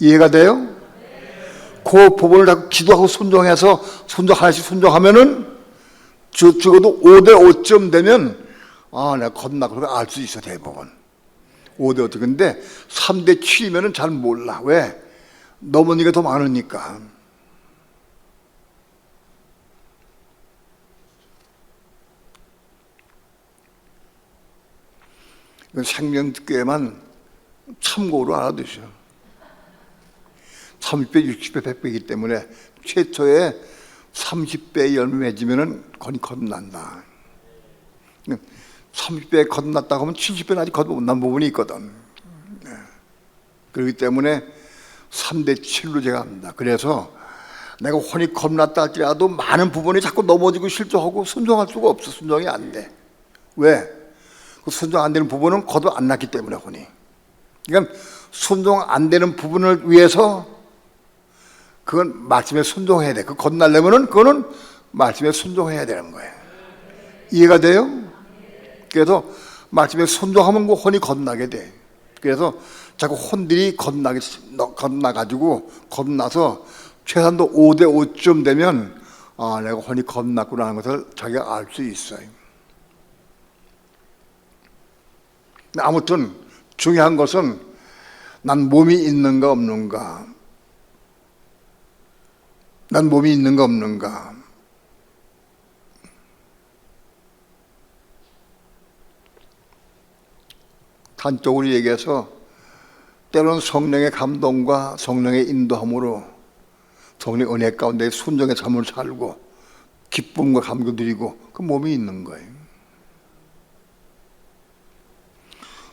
이해가 돼요? 그 법을 자꾸 기도하고 순종해서 하나씩 순종하면은 적어도 5대 5점 되면 내가 겁나고 그걸 알 수 있어. 대법은 5대 5점. 근데 3대 7이면은 잘 몰라. 왜? 넘어니가 더 많으니까. 생명교회만 참고로 알아두셔. 30배, 60배, 100배이기 때문에 최초에 30배의 열매 맺으면 겁난다. 30배 겁났다고 하면 70배는 아직 겁난 부분이 있거든. 그렇기 때문에 3대 7로 제가 합니다. 그래서 내가 혼이 겁났다 할지라도 많은 부분이 자꾸 넘어지고 실족하고 순종할 수가 없어. 순종이 안 돼. 왜? 그 순종 안 되는 부분은 거듭 안 났기 때문에 혼이. 그러니까 순종 안 되는 부분을 위해서 그건 말씀에 순종해야 돼. 그 겁나려면은 그거는 말씀에 순종해야 되는 거예요. 이해가 돼요? 그래서 말씀에 순종하면 그 혼이 겁나게 돼. 그래서 자꾸 혼들이 겁나가지고 겁나서 최소한도 5대 5쯤 되면 내가 혼이 겁났구나 하는 것을 자기가 알 수 있어요. 아무튼 중요한 것은 난 몸이 있는가 없는가, 난 몸이 있는가 없는가. 단적으로 얘기해서 때로는 성령의 감동과 성령의 인도함으로 성령의 은혜 가운데 순종의 삶을 살고 기쁨과 감격 누리고 그 몸이 있는 거예요.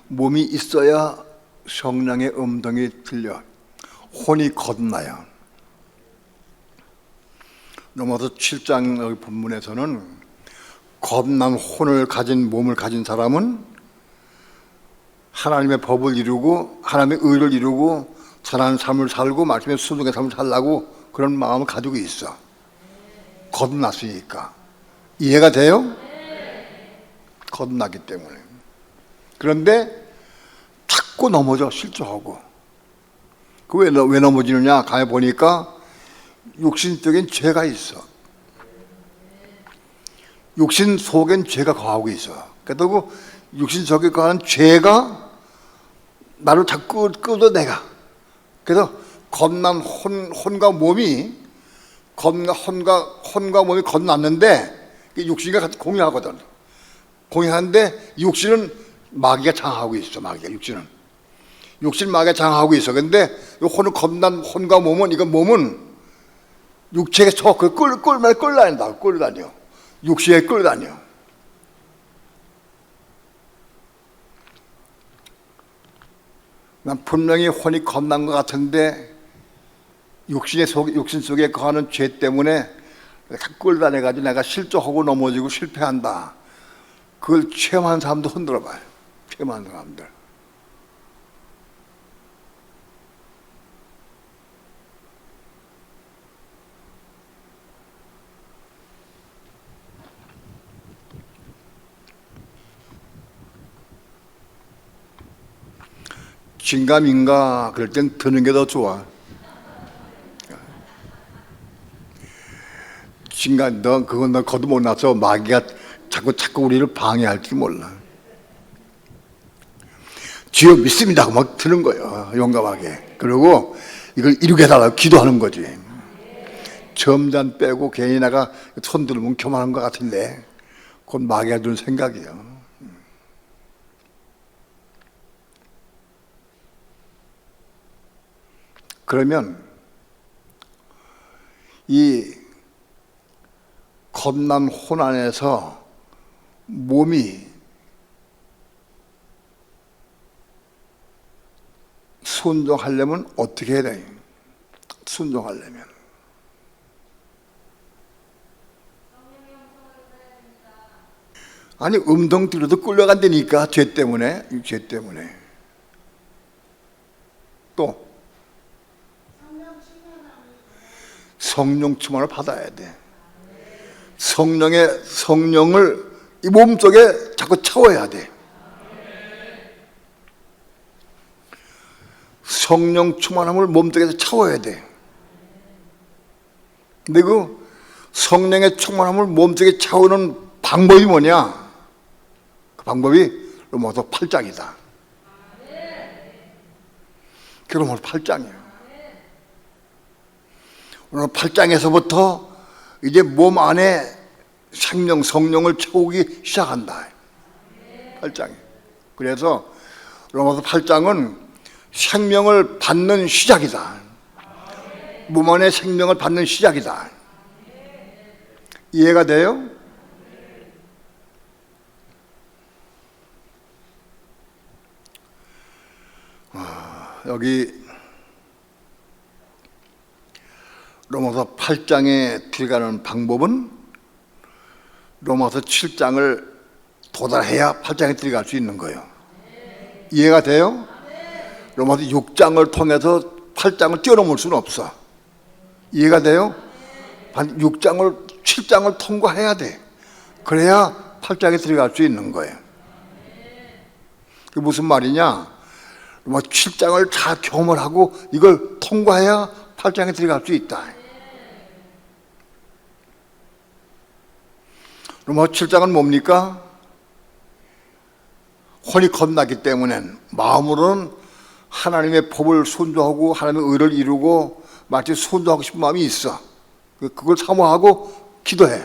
몸이 있어야 성령의 음성이 들려 혼이 거듭나요. 로마서 7장 본문에서는 거듭난 혼을 가진 몸을 가진 사람은 하나님의 법을 이루고 하나님의 의를 이루고 선한 삶을 살고 말씀의 순종의 삶을 살라고 그런 마음을 가지고 있어. 거듭났으니까. 이해가 돼요? 거듭났기 때문에. 그런데 자꾸 넘어져 실족하고. 그 왜 넘어지느냐? 가에 보니까 육신적인 죄가 있어. 육신 속엔 죄가 거하고 있어. 그래도 그 육신 속에 거하는 죄가 나를 자꾸 끌어내가. 그래서 겁난 혼과 몸이 혼과 몸이 겁났는데 육신과 같이 공유하거든. 공유하는데 육신은 마귀가 장하고 있어. 육신 마귀가 장하고 있어. 근데 혼은 겁난 혼과 몸은 이건 몸은 육체에서 그 끌다녀. 육신에 끌다녀. 난 분명히 혼이 겁난 것 같은데 육신 속에 거하는 죄 때문에 끌다내가지고 내가 실족하고 넘어지고 실패한다. 그걸 체험한 사람도 흔들어 봐요. 체험한 사람들. 진감인가 그럴 땐 드는 게 더 좋아. 진감, 그건 너 거듭 못 나서 마귀가 자꾸 우리를 방해할지 몰라. 주여 믿습니다 하고 막 드는 거예요. 용감하게. 그리고 이걸 이루게 해달라고 기도하는 거지. 점잔 빼고 괜히 내가 손 들면 교만한 것 같은데 그건 마귀가 준 생각이에요. 그러면 이 겁난 혼 안에서 몸이 순종하려면 어떻게 해야 돼? 순종하려면 아니 음성 들어도 끌려간다니까. 죄 때문에. 또 성령 충만을 받아야 돼. 성령을 이 몸속에 자꾸 채워야 돼. 성령 충만함을 몸속에서 채워야 돼. 근데 그 성령의 충만함을 몸속에 채우는 방법이 뭐냐? 그 방법이 로마서 8장이다. 그 로마서 8장이에요. 오늘 8장에서부터 이제 몸 안에 생명, 성령을 채우기 시작한다. 8장에. 그래서 로마서 8장은 생명을 받는 시작이다. 몸 안에 생명을 받는 시작이다. 이해가 돼요? 여기 로마서 8장에 들어가는 방법은 로마서 7장을 도달해야 8장에 들어갈 수 있는 거예요. 이해가 돼요? 로마서 6장을 통해서 8장을 뛰어넘을 수는 없어. 이해가 돼요? 6장을 7장을 통과해야 돼. 그래야 8장에 들어갈 수 있는 거예요. 그게 무슨 말이냐? 로마 7장을 다 경험을 하고 이걸 통과해야 8장에 들어갈 수 있다. 로마 7장은 뭡니까? 혼이 겁나기 때문에 마음으로는 하나님의 법을 순종하고 하나님의 의를 이루고 마치 순종하고 싶은 마음이 있어. 그걸 사모하고 기도해.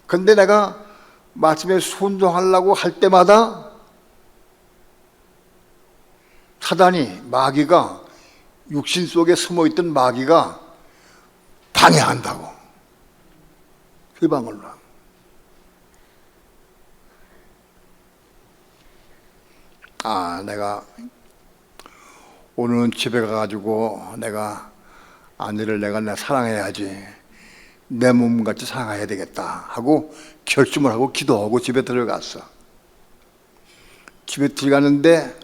근데 내가 말씀에 순종하려고 할 때마다 사단이, 마귀가, 육신 속에 숨어있던 마귀가 방해한다고. 회방을 놔. 내가 오늘은 집에 가가지고 내가 아내를 내가 사랑해야지, 내 몸같이 사랑해야 되겠다 하고 결심을 하고 기도하고 집에 들어갔어. 집에 들어갔는데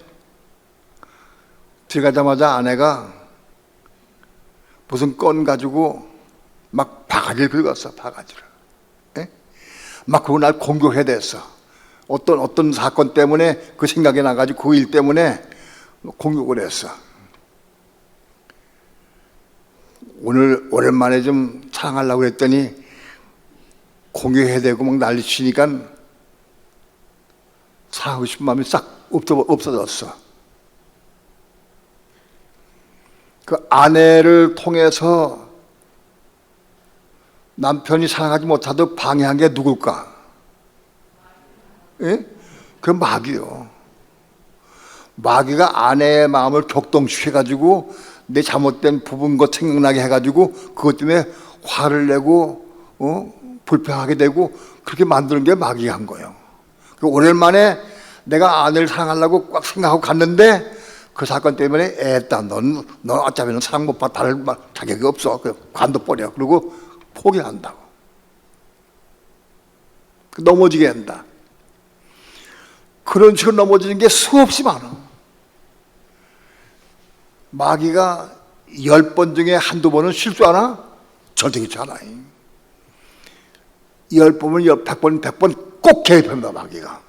들어가자마자 아내가 무슨 건 가지고 막 바가지를 긁었어. 바가지를. 막 그러고 날 공격해 댔어. 어떤 사건 때문에 그 생각이 나가지고 그 일 때문에 공격을 했어. 오늘 오랜만에 좀 사랑하려고 했더니 공격해야 되고 막 난리치니까 사랑하고 싶은 마음이 싹 없어졌어. 그 아내를 통해서 남편이 사랑하지 못하도록 방해한 게 누굴까? 예? 그 마귀요. 마귀가 아내의 마음을 격동시켜가지고 내 잘못된 부분 것 생각나게 해가지고 그것 때문에 화를 내고 불평하게 되고 그렇게 만드는 게 마귀가 한 거예요. 오랜만에 내가 아내를 사랑하려고 꽉 생각하고 갔는데 그 사건 때문에 애따 넌 어차피 사랑 못 받아 다를 자격이 없어. 관둬버려. 그리고 포기한다고. 넘어지게 한다. 그런 식으로 넘어지는 게 수없이 많아. 마귀가 10번 중에 한두 번은 실수하나? 절대 그렇지 않아. 10번은 100번, 100번 꼭 개입합니다, 마귀가.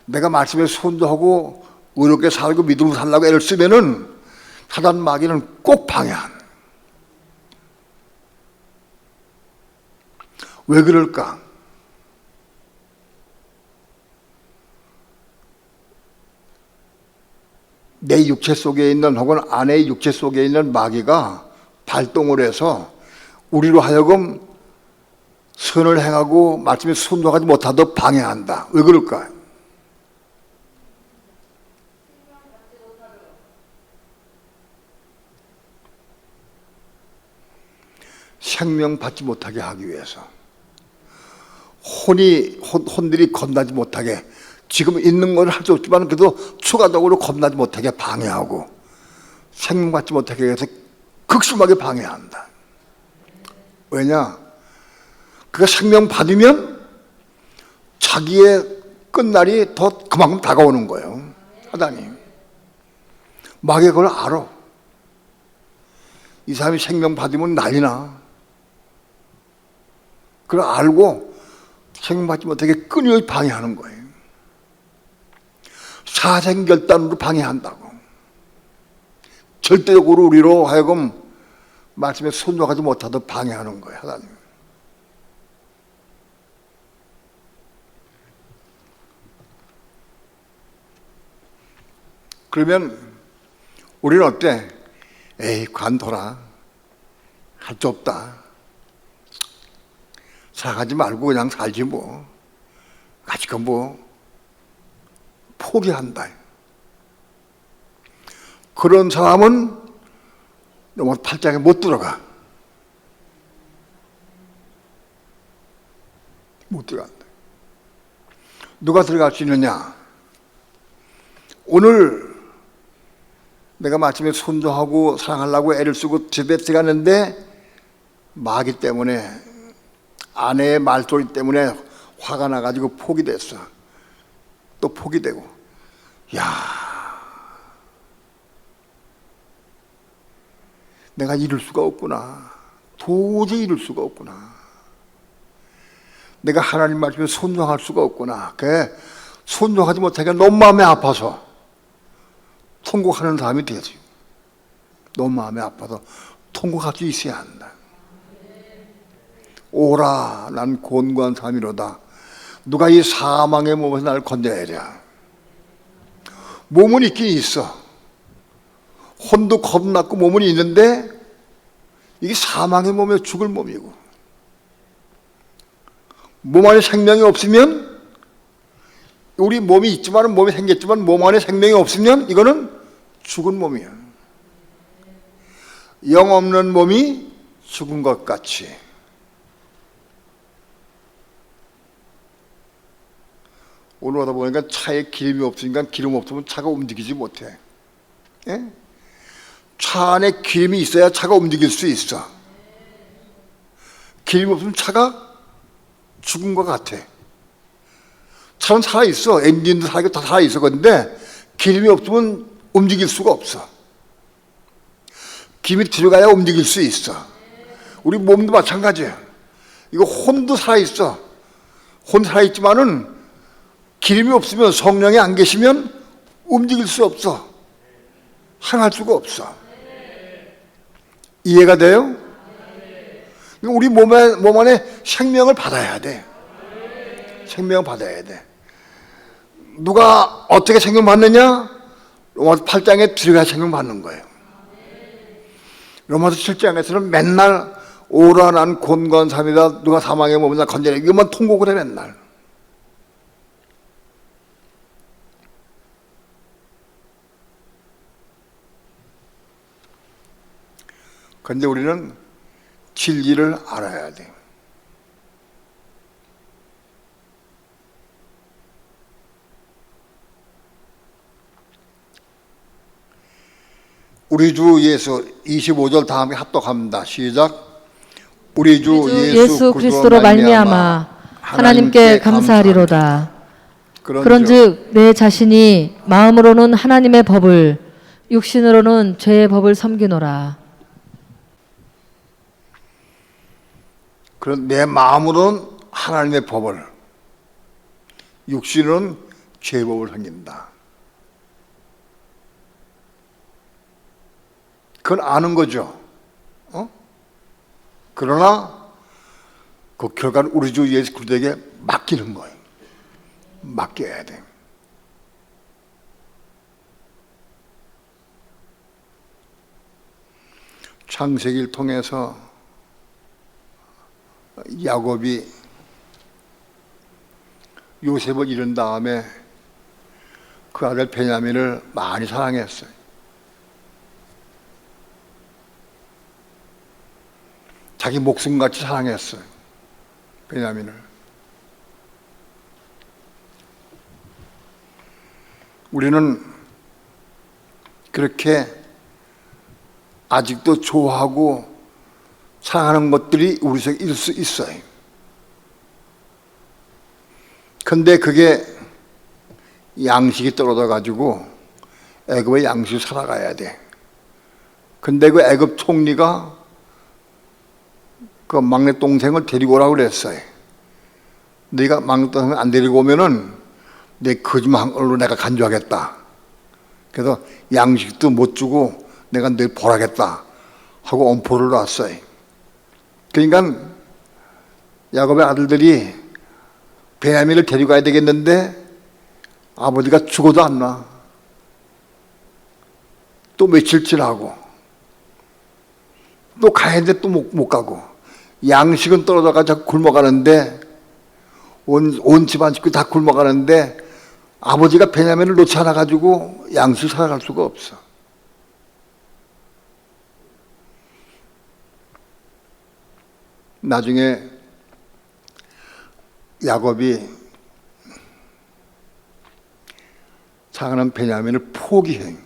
내가 말씀에 순종하고 의롭게 살고 믿음으로 살라고 애를 쓰면은 사단 마귀는 꼭 방해한. 왜 그럴까? 내 육체 속에 있는 혹은 아내의 육체 속에 있는 마귀가 발동을 해서 우리로 하여금 선을 행하고 말씀에 순종하지 못하도록 방해한다. 왜 그럴까? 생명 받지 못하게 하기 위해서, 혼들이 겁나지 못하게, 지금 있는 걸 할 수 없지만 그래도 추가적으로 겁나지 못하게 방해하고 생명 받지 못하게 해서 극심하게 방해한다. 왜냐? 그가 생명 받으면 자기의 끝날이 더 그만큼 다가오는 거예요. 사단이. 마귀가 그걸 알아. 이 사람이 생명 받으면 난리나. 그걸 알고 생명 받지 못하게 끊임없이 방해하는 거예요. 사생결단으로 방해한다고. 절대적으로 우리로 하여금 말씀에 순종하지 못하도록 방해하는 거예요, 하나님. 그러면 우리는 어때? 에이, 관둬라. 할 수 없다. 살아가지 말고 그냥 살지 뭐. 아직은 뭐 포기한다. 그런 사람은 너무 팔짱에 못 들어가. 못 들어간다. 누가 들어갈 수 있느냐? 오늘 내가 마침에 순종하고 사랑하려고 애를 쓰고 집에 들어갔는데 마귀 때문에, 아내의 말소리 때문에 화가 나가지고 포기됐어. 또 포기되고. 야, 내가 이룰 수가 없구나. 도저히 이룰 수가 없구나. 내가 하나님 말씀에 순종할 수가 없구나. 그래, 순종하지 못하니까 너무 마음이 아파서 통곡하는 사람이 되지. 너무 마음이 아파서 통곡할 수 있어야 한다. 오라, 난 곤고한 삶이로다. 누가 이 사망의 몸에서 나를 건져내랴. 몸은 있긴 있어. 혼도 겁났고 몸은 있는데 이게 사망의 몸에 죽을 몸이고, 몸 안에 생명이 없으면, 우리 몸이 있지만, 몸이 생겼지만 몸 안에 생명이 없으면 이거는 죽은 몸이야. 영 없는 몸이 죽은 것 같이. 오늘 오다 보니까 차에 기름이 없으니까, 기름 없으면 차가 움직이지 못해. 예? 차 안에 기름이 있어야 차가 움직일 수 있어. 기름이 없으면 차가 죽은 것 같아. 차는 살아있어. 엔진도 살아있고 다 살아있어. 그런데 기름이 없으면 움직일 수가 없어. 기름이 들어가야 움직일 수 있어. 우리 몸도 마찬가지야. 이거 혼도 살아있어. 혼 살아있지만은 기름이 없으면, 성령이 안 계시면 움직일 수 없어. 행할 수가 없어. 이해가 돼요? 우리 몸 안에 생명을 받아야 돼. 생명을 받아야 돼. 누가 어떻게 생명 받느냐? 로마서 8장에 들어가 생명 받는 거예요. 로마서 7장에서는 맨날 오라, 난 곤고한 삶이다. 누가 사망의 몸을 나 건져내. 이것만 통곡을 해 맨날. 그런데 우리는 진리를 알아야 돼. 우리 주 예수 25절 다음에 합독합니다. 시작. 우리 주 예수 그리스도로 말미암아 하나님께 감사하리로다. 그런즉 내 자신이 마음으로는 하나님의 법을, 육신으로는 죄의 법을 섬기노라. 그런 내 마음으로는 하나님의 법을, 육신은 죄의 법을 섬긴다. 그건 아는 거죠. 그러나 그 결과는 우리 주 예수 그리스도에게 맡기는 거예요. 맡겨야 돼. 창세기를 통해서 야곱이 요셉을 잃은 다음에 그 아들 베냐민을 많이 사랑했어요. 자기 목숨같이 사랑했어요, 베냐민을. 우리는 그렇게 아직도 좋아하고 사랑하는 것들이 우리 속에 있을 수 있어요. 근데 그게 양식이 떨어져 가지고 애굽의 양식을 살아가야 돼. 근데 그 애굽 총리가 그 막내 동생을 데리고 오라고 그랬어요. 네가 막내 동생을 안 데리고 오면은 내 거짓말한 걸로 내가 간주하겠다. 그래서 양식도 못 주고 내가 늘 벌하겠다 하고 엄포를 놨어요. 그러니까 야곱의 아들들이 베냐민을 데려가야 되겠는데 아버지가 죽어도 안 나. 또 며칠 지나고 또 가야 되는데 또 못 가고 양식은 떨어져가지고 굶어가는데 온 집안 식구 다 굶어가는데 아버지가 베냐민을 놓지 않아가지고 양식을 살아갈 수가 없어. 나중에 야곱이 작은 베냐민을 포기한.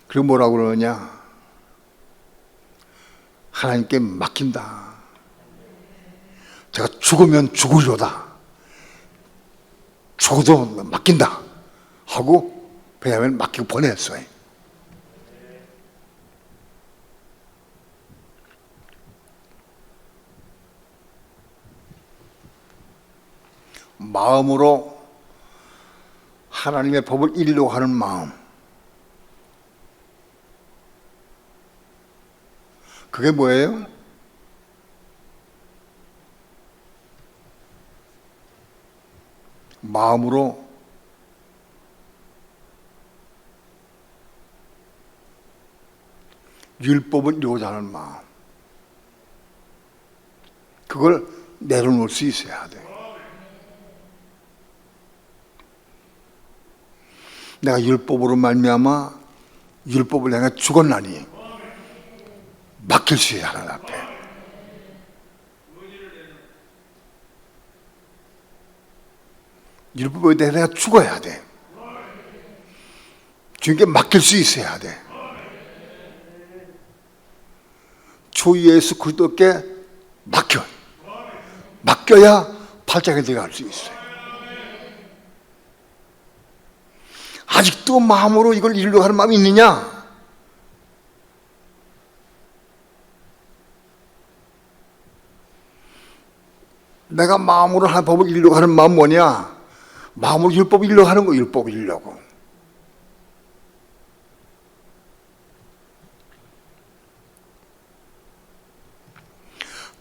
그리고 뭐라고 그러느냐? 하나님께 맡긴다. 제가 죽으면 죽으려다. 죽어도 맡긴다. 하고 베냐민을 맡기고 보냈어요. 마음으로 하나님의 법을 이루려고 하는 마음. 그게 뭐예요? 마음으로 율법을 이루고자 하는 마음. 그걸 내려놓을 수 있어야 돼. 내가 율법으로 말미암아 율법을 내가 죽었나니 맡길 수 있어야 하나님 앞에. 율법에 대해 내가 죽어야 돼. 주님께 맡길 수 있어야 돼. 주 예수 그리스도께 맡겨야 팔짱에 들어갈 수 있어요. 아직도 마음으로 이걸 이루려고 하는 마음이 있느냐? 내가 마음으로 하나님 법을 이루려고 하는 마음 뭐냐? 마음으로 율법을 이루려고 하는 거, 율법을 이루려고.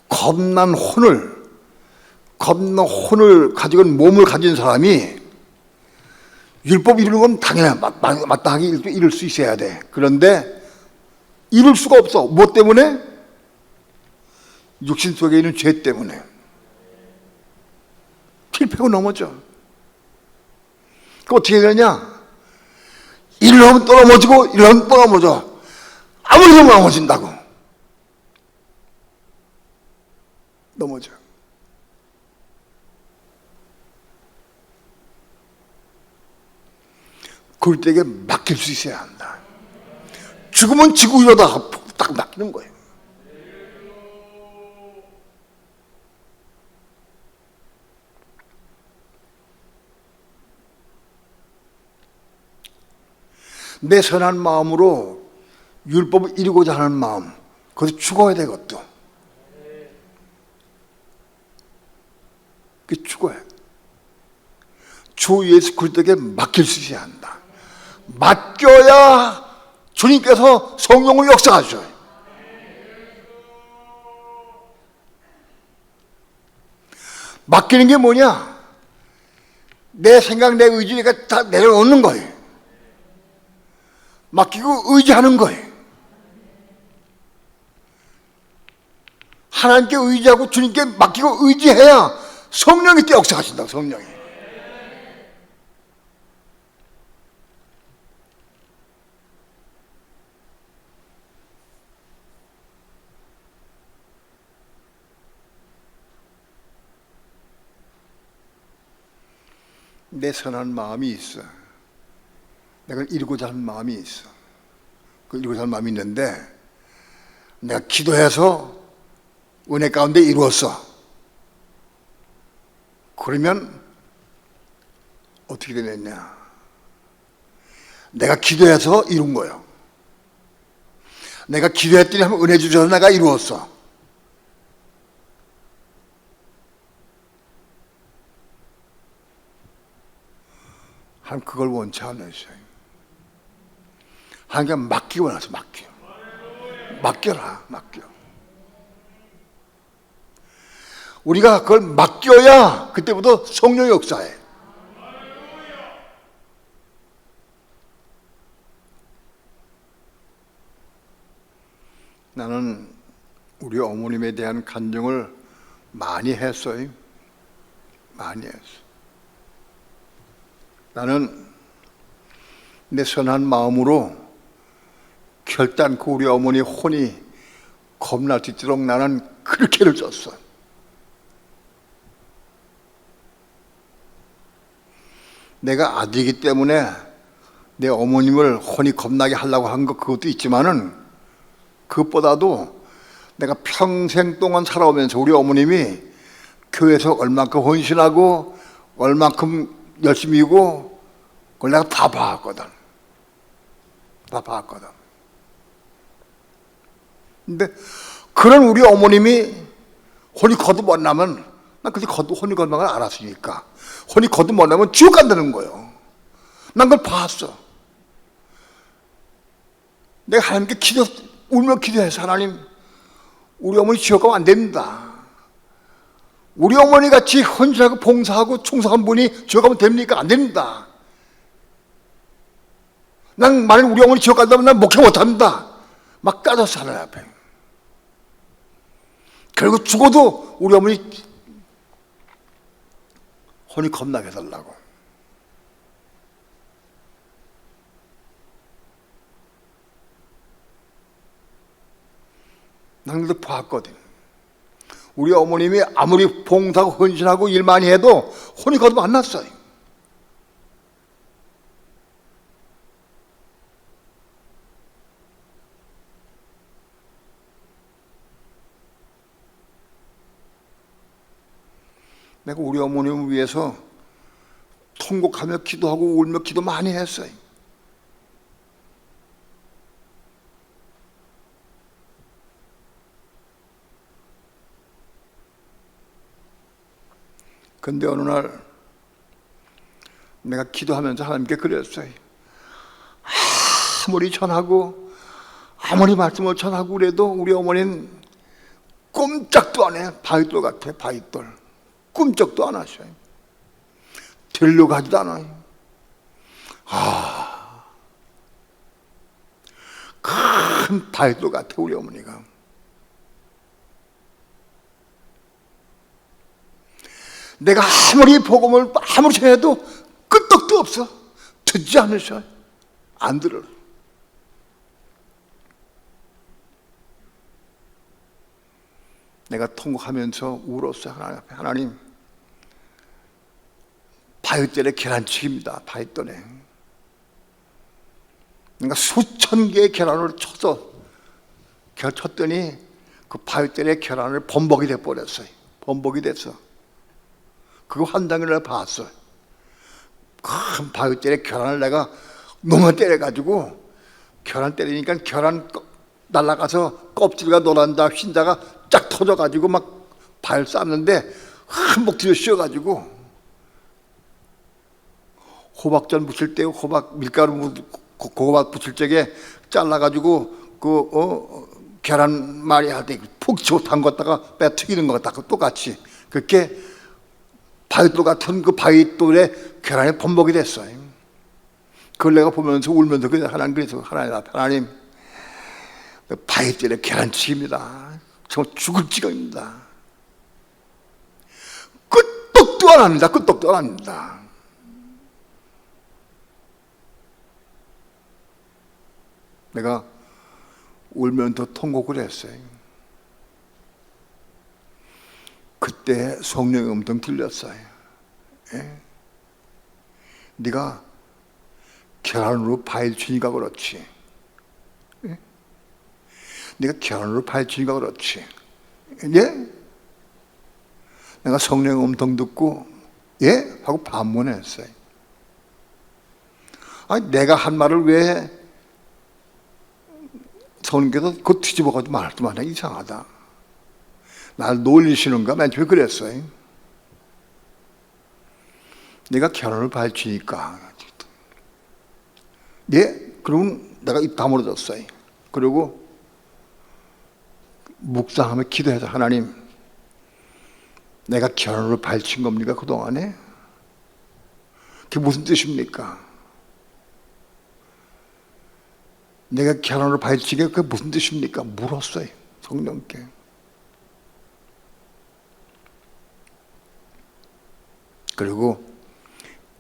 겁난 혼을 가지고 몸을 가진 사람이 율법 이루는 건 당연히 마땅하게 이룰 수 있어야 돼. 그런데 이룰 수가 없어. 뭐 때문에? 육신 속에 있는 죄 때문에. 필패고 넘어져. 그 어떻게 되느냐? 이러면 또 넘어지고 이러면 또 넘어져. 아무리 넘어진다고. 넘어져. 그럴 때에게 맡길 수 있어야 한다. 죽으면 지구이로다 딱 맡기는 거예요. 내 선한 마음으로 율법을 이루고자 하는 마음, 그것도 죽어야 되것도. 그 죽어야 돼. 주 예수 그리스도에게 맡길 수 있어야 한다. 맡겨야 주님께서 성령을 역사하셔요. 맡기는 게 뭐냐? 내 생각, 내 의지가 다 내려놓는 거예요. 맡기고 의지하는 거예요. 하나님께 의지하고 주님께 맡기고 의지해야 성령이 또 역사하신다고. 성령이. 내 선한 마음이 있어. 내가 이루고자 하는 마음이 있어. 그 이루고자 하는 마음이 있는데 내가 기도해서 은혜 가운데 이루었어. 그러면 어떻게 되느냐? 내가 기도해서 이룬 거예요. 내가 기도했더니 하면 은혜 주셔서 내가 이루었어. 하나님 그걸 원치 않으셔요. 하나님께 맡기고 나서 맡겨라. 우리가 그걸 맡겨야 그때부터 성령의 역사해. 나는 우리 어머님에 대한 간증을 많이 했어요. 많이 했어. 나는 내 선한 마음으로 결단코 우리 어머니 혼이 겁날 수 있도록 나는 그렇게 애를 썼어. 내가 아들이기 때문에 내 어머님을 혼이 겁나게 하려고 한 것 그것도 있지만은 그것보다도 내가 평생 동안 살아오면서 우리 어머님이 교회에서 얼만큼 헌신하고 얼만큼 열심히고 그걸 내가 다 봐왔거든. 근데 그런 우리 어머님이 혼이 거듭 못 나면 난 그때 혼이 거듭 나는 걸 알았으니까 혼이 거듭 못 나면 지옥 간다는 거예요. 난 그걸 봤어. 내가 하나님께 울며 기도해서 하나님 우리 어머니 지옥 가면 안 됩니다. 우리 어머니 같이 헌신하고 봉사하고 충성한 분이 지옥 가면 됩니까? 안 됩니다. 난 만약 우리 어머니 지옥 간다면 난 목회 못합니다. 막 까졌어 하나님 앞에. 결국 죽어도 우리 어머니 혼이 겁나게 해달라고. 난 그래도 봤거든. 우리 어머님이 아무리 봉사하고 헌신하고 일 많이 해도 혼이 거듭 안 났어요. 내가 우리 어머님을 위해서 통곡하며 기도하고 울며 기도 많이 했어요. 근데 어느 날 내가 기도하면서 하나님께 그랬어요. 아무리 전하고 아무리 말씀을 전하고 그래도 우리 어머니는 꼼짝도 안 해. 바위돌 같아. 바위돌. 꿈쩍도 안 하셔요. 되려고 하지도 않아요. 큰 바위돌 같아 우리 어머니가. 내가 아무리 복음을 아무리 전해도 끄떡도 없어. 듣지 않으셔. 안 들어. 내가 통곡하면서 울었어. 하나님 앞에. 하나님, 바위돌에 계란치기입니다. 바위돌에. 내가 수천 개의 계란을 쳤더니 그 바위돌에 계란을 범벅이 돼버렸어요. 범벅이 됐어. 그거 한 장을 내가 봤어. 큰 바위돌에 계란을 내가 너무 때려가지고 계란 때리니까 계란 날아가서 껍질가 노란다 흰자가 쫙 터져가지고 막 발 쌌는데 한복 뒤로 씌워가지고 호박전 부칠 때 호박 밀가루 호박 부칠 적에 잘라가지고 계란 말이 할 때 푹 치고 담갔다가 빼 튀기는 거 같다. 똑같이 그렇게 바위돌 같은 그 바위돌에 계란이 범벅이 됐어요. 그걸 내가 보면서 울면서 하나님 그래서 하나님 바위돌에 계란치기입니다. 정말 죽을 지경입니다. 끄떡도 안 합니다. 끄떡도 안 합니다. 내가 울면서 통곡을 했어요. 그때 성령의 음성 들렸어요. 예? 네가 계란으로 바위를 치니까 그렇지. 예? 네가 계란으로 바위를 치니까 그렇지. 예? 내가 성령의 음성 듣고 예? 하고 반문했어요. 아니 내가 한 말을 왜 성령께서 그거 뒤집어가지고 말도 이상하다. 날 놀리시는가? 맨 처음에 그랬어요. 내가 계란을 발치니까 예? 그러면 내가 입 다물어졌어요. 그리고 묵상하며 기도해서 하나님, 내가 결혼을 발친 겁니까 그동안에? 그게 무슨 뜻입니까? 내가 결혼을 발치게 그게 무슨 뜻입니까? 물었어요 성령께. 그리고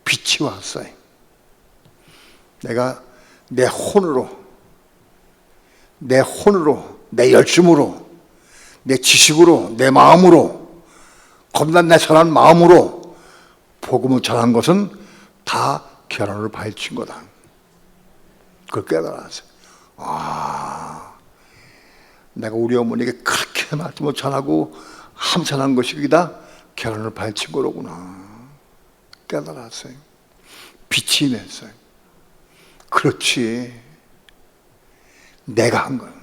빛이 왔어요. 내가 내 혼으로, 내 열심으로, 내 지식으로, 내 마음으로, 겁난 선한 마음으로 복음을 전한 것은 다 결혼을 발친 거다. 그걸 깨달았어요. 내가 우리 어머니에게 그렇게 말씀을 전하고 함선한 것이 다 결혼을 발친 거로구나 깨달았어요. 빛이 냈어요. 그렇지, 내가 한 거야.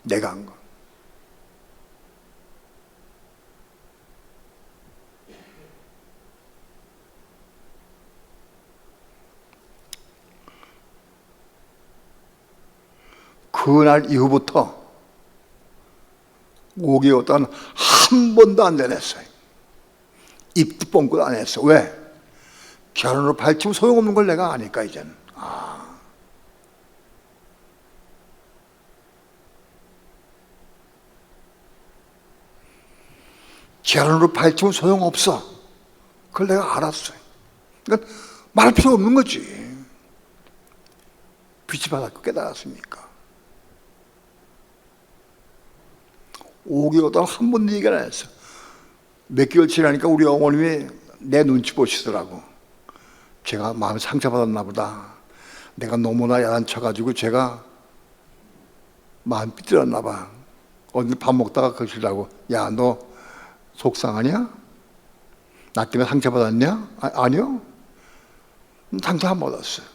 내가 한 거. 그날 이후부터 5개월 동안 한 번도 안 내냈어요. 입도 뻥끗 안 했어. 왜? 결혼을 발치면 소용없는 걸 내가 아니까 이제는. 결혼을 발치면 소용없어. 그걸 내가 알았어요. 그러니까 말할 필요 없는 거지. 빛이 받았고 깨달았으니까. 5개월 동안 한 번도 얘기를 안 했어. 몇 개월 지나니까 우리 어머님이 내 눈치 보시더라고. 제가 마음에 상처받았나 보다. 내가 너무나 야단쳐가지고 제가 마음 삐뚤었나 봐. 어디 밥 먹다가 그러시더라고. 야, 너 속상하냐? 나 때문에 상처받았냐? 아니요. 상처 안 받았어요.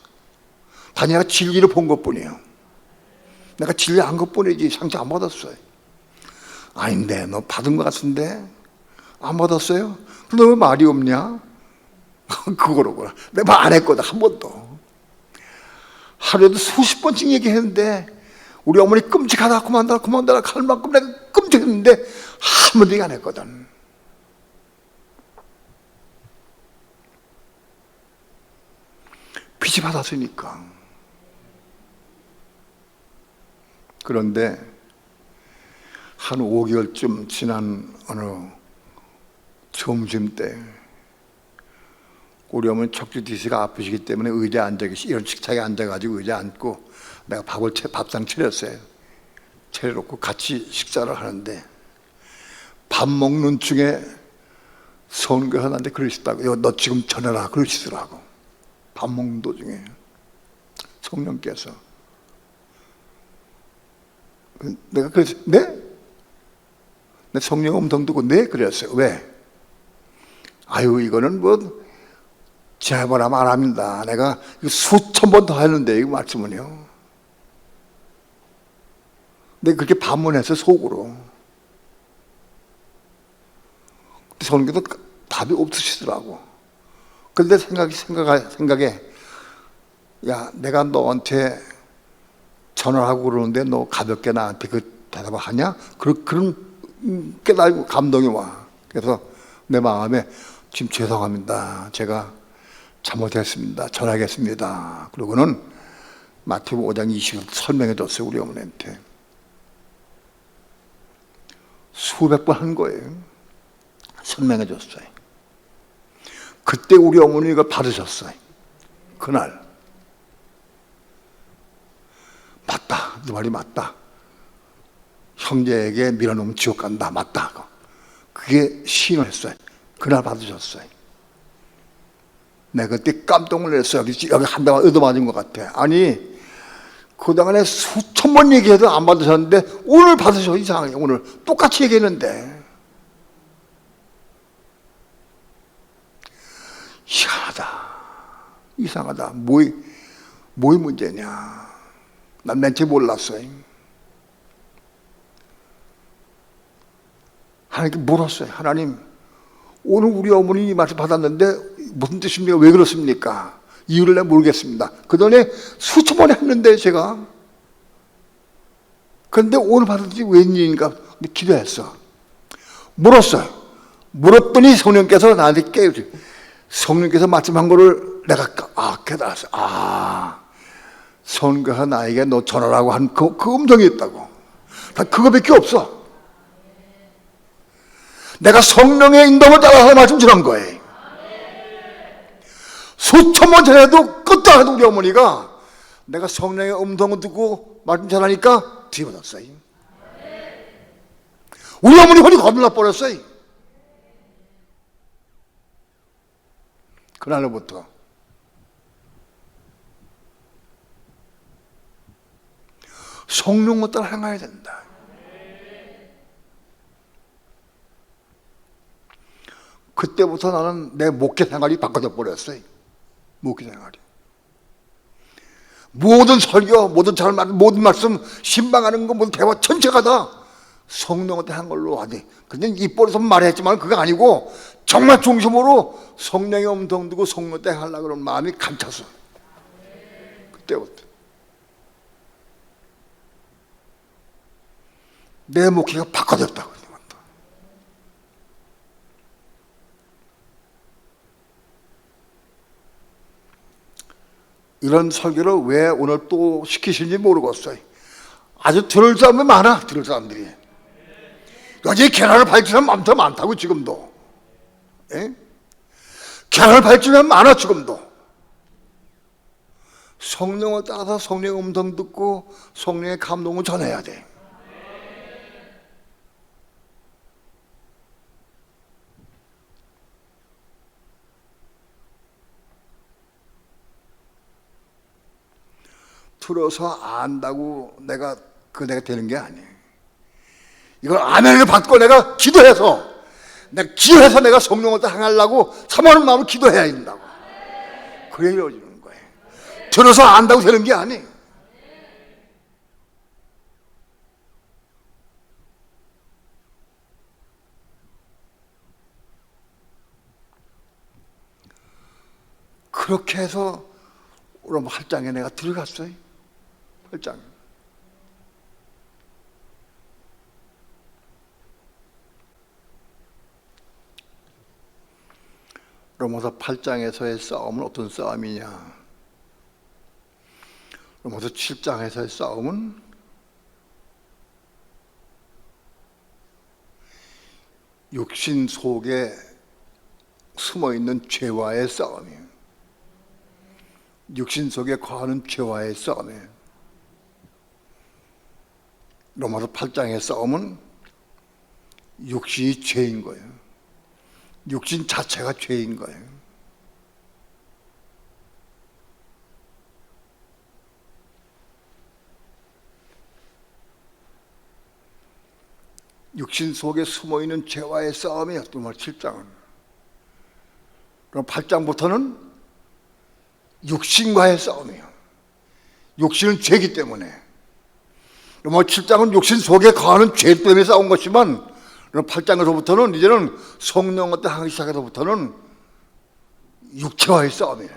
다 내가 진리를 본 것뿐이에요. 내가 진리 한 것뿐이지 상처 안 받았어요. 아닌데 너 받은 것 같은데 안 받았어요? 너 왜 말이 없냐? 그거로구나. 내가 말 안 했거든 한 번도. 하루에도 수십 번씩 얘기했는데 우리 어머니 끔찍하다 그만둬라 할 만큼 내가 끔찍했는데 한 번도 얘기 안 했거든. 빛이 받았으니까. 그런데 한 5개월쯤 지난 어느 점심 때 우리 어머니 척추 디스가 아프시기 때문에 의자에 앉아 계시, 이런 식탁에 앉아가지고 의자에 앉고 내가 밥상 차렸어요. 차려놓고 같이 식사를 하는데 밥 먹는 중에 선교사 나한테 그러시더라고. 너 지금 전해라 그러시더라고. 밥 먹는 도중에 성령께서. 내가 그래서 네? 내 성령 음성 듣고 네? 그랬어요. 왜? 아유 이거는 뭐 제발하면 안 합니다. 내가 수천 번 더 했는데 이 말씀은요. 내가 그렇게 반문했어 속으로. 성령께서 답이 없으시더라고. 근데 생각에 야 내가 너한테 전화하고 그러는데 너 가볍게 나한테 그 대답을 하냐? 그런 깨달고 감동이 와. 그래서 내 마음에 지금 죄송합니다. 제가 잘못했습니다. 전하겠습니다. 그러고는 마태복음 5장 20절 설명해 줬어요. 우리 어머니한테. 수백 번 한 거예요. 설명해 줬어요. 그때 우리 어머니가 받으셨어요. 그날. 맞다. 네 말이 맞다. 형제에게 밀어놓으면 지옥 간다. 맞다. 그게 시인을 했어요. 그날 받으셨어요. 내가 그때 깜짝 놀랐어요. 여기 한 대만 얻어맞은 것 같아. 아니 그동안에 수천 번 얘기해도 안 받으셨는데 오늘 받으셔. 이상하게 오늘 똑같이 얘기했는데 이상하다. 뭐의 문제냐. 난 맨 처음 몰랐어요. 하나님께 물었어요. 하나님 오늘 우리 어머니 이 말씀 받았는데 무슨 뜻입니까? 왜 그렇습니까? 이유를 내가 모르겠습니다. 그 전에 수천 번에 했는데 제가. 그런데 오늘 받았더니 웬일인가 기도했어. 물었어요. 물었더니 성령께서 나한테 깨우쳐. 성령께서 말씀한 거를 내가 깨달았어. 성령께서 나에게 너 전하라고 한 그 음성이 있다고. 다 그거밖에 없어. 내가 성령의 인도를 따라서 말씀 전한 거예요. 수천 번 전해도 끝도 안 해도 우리 어머니가 내가 성령의 음성을 듣고 말씀 전하니까 뒤집어졌어요. 우리 어머니 허리 거들나 버렸어요. 그날로부터 성령을 따라 행해야 된다. 그때부터 나는 내 목회 생활이 바꿔져 버렸어요. 목회 생활이. 모든 설교, 모든 말씀, 신방하는 거, 모든 대화 전체가 다 성령한테 한 걸로 하지. 근데 입버려서 말했지만 그게 아니고 정말 중심으로 성령의 음성 듣고 성령한테 하려고 그런 마음이 감찼어. 그때부터. 내 목회가 바꿔졌다고. 이런 설교를 왜 오늘 또 시키시는지 모르겠어요. 아주 들을 사람이 많아, 들을 사람들이. 여전히 계란을 발치는 사람 많다고, 지금도. 예? 계란을 발치는 많아, 지금도. 성령을 따라서 성령의 음성 듣고 성령의 감동을 전해야 돼. 들어서 안다고 내가 되는 게 아니에요. 이걸 아멘을 받고 내가 기도해서 내가 성령을 향하려고 사모하는 마음을 기도해야 된다고. 그래야 이루어지는 거예요. 들어서 안다고 되는 게 아니에요. 그렇게 해서 그럼 8장에 내가 들어갔어요. 8장. 로마서 8장에서의 싸움은 어떤 싸움이냐? 로마서 7장에서의 싸움은 육신 속에 숨어있는 죄와의 싸움이에요. 육신 속에 거하는 죄와의 싸움이에요. 로마서 8장의 싸움은 육신이 죄인 거예요. 육신 자체가 죄인 거예요. 육신 속에 숨어있는 죄와의 싸움이에요. 로마서 7장은. 그럼 8장부터는 육신과의 싸움이에요. 육신은 죄이기 때문에. 로마 7장은 육신 속에 거하는 죄 때문에 싸운 것이지만 8장에서부터는 이제는 성령한테 하기 시작해서부터는 육체와의 싸움이에요.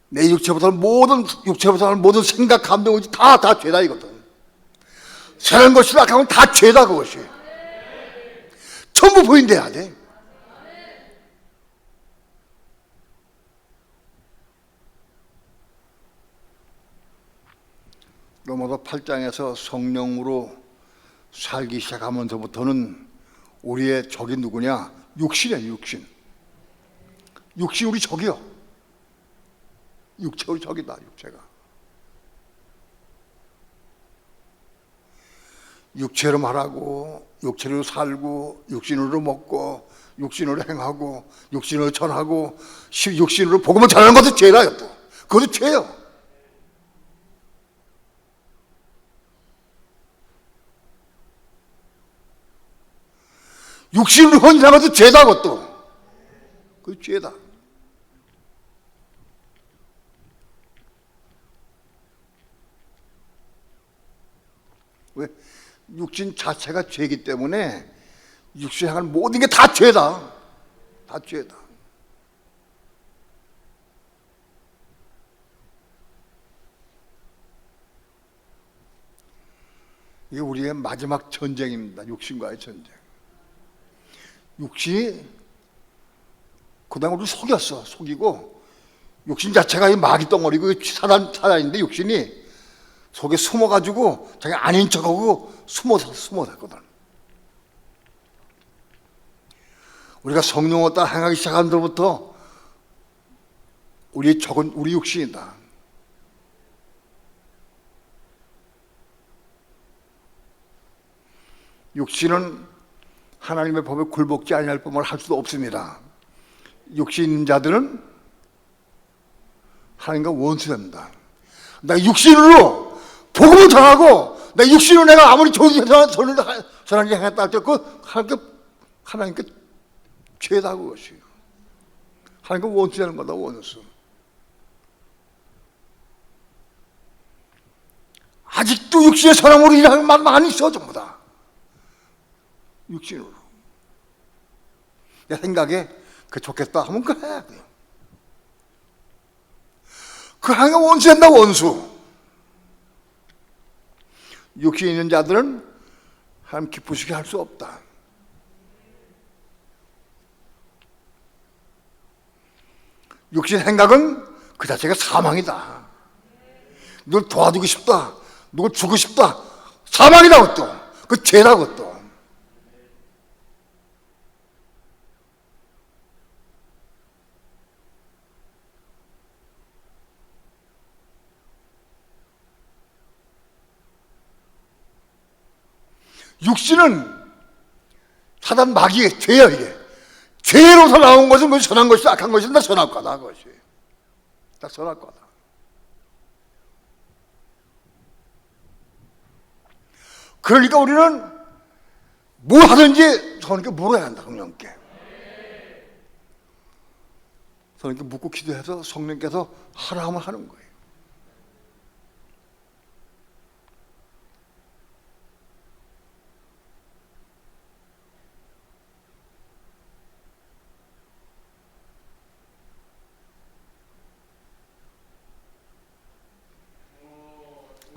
내 육체부터는 모든 생각, 감정, 다 죄다 이거든. 새로운 것이 시작하면 다 죄다 그것이. 전부 부인돼야 돼. 로마서 8장에서 성령으로 살기 시작하면서부터는 우리의 적이 누구냐? 육신이에요. 육신 우리 적이요. 육체 우리 적이다. 육체가. 육체로 말하고 육체로 살고 육신으로 먹고 육신으로 행하고 육신으로 전하고 육신으로 복음을 전하는 것도 죄다. 그것도 죄요. 육신으로 헌신한 것도 죄다. 그것도 그 죄다. 왜? 육신 자체가 죄이기 때문에 육신에 향한 모든 게 다 죄다. 다 죄다. 이게 우리의 마지막 전쟁입니다. 육신과의 전쟁. 육신이 그다음 우리 속였어. 속이고 육신 자체가 이 마귀 덩어리고 사단인데 육신이 속에 숨어가지고 자기 아닌 척하고 숨어섰거든. 우리가 성령을 따라 행하기 시작한 데부터 우리의 적은 우리 육신이다. 육신은 하나님의 법에 굴복지 아니할 뿐만 할 수도 없습니다. 육신 있는 자들은 하나님과 원수됩니다. 나 육신으로 복음을 전하고 나 육신으로 내가 아무리 좋은 선을 행했다 할때그 하나님께 죄다 그것이. 하나님과 원수되는 거다. 원수. 아직도 육신의 사람으로 일하는 말 많이 있어. 전부 다 육신으로. 내 생각에 그 좋겠다 하면 그래. 그 하나님과 원수된다. 원수. 육신 있는 자들은 하나님 기쁘시게 할 수 없다. 육신 생각은 그 자체가 사망이다. 누굴 도와주고 싶다. 누굴 주고 싶다. 사망이다. 그것도. 그 죄다. 그것도. 육신은 사단 마귀의 죄야. 이게 죄로서 나온 것은 그 선한 것이 악한 것이 다 선악과다. 그것이 다 선악과다. 그러니까 우리는 뭐 하든지 성령께 물어야 한다. 성령께 묻고 기도해서 성령께서 하라 하면 하는 거예요.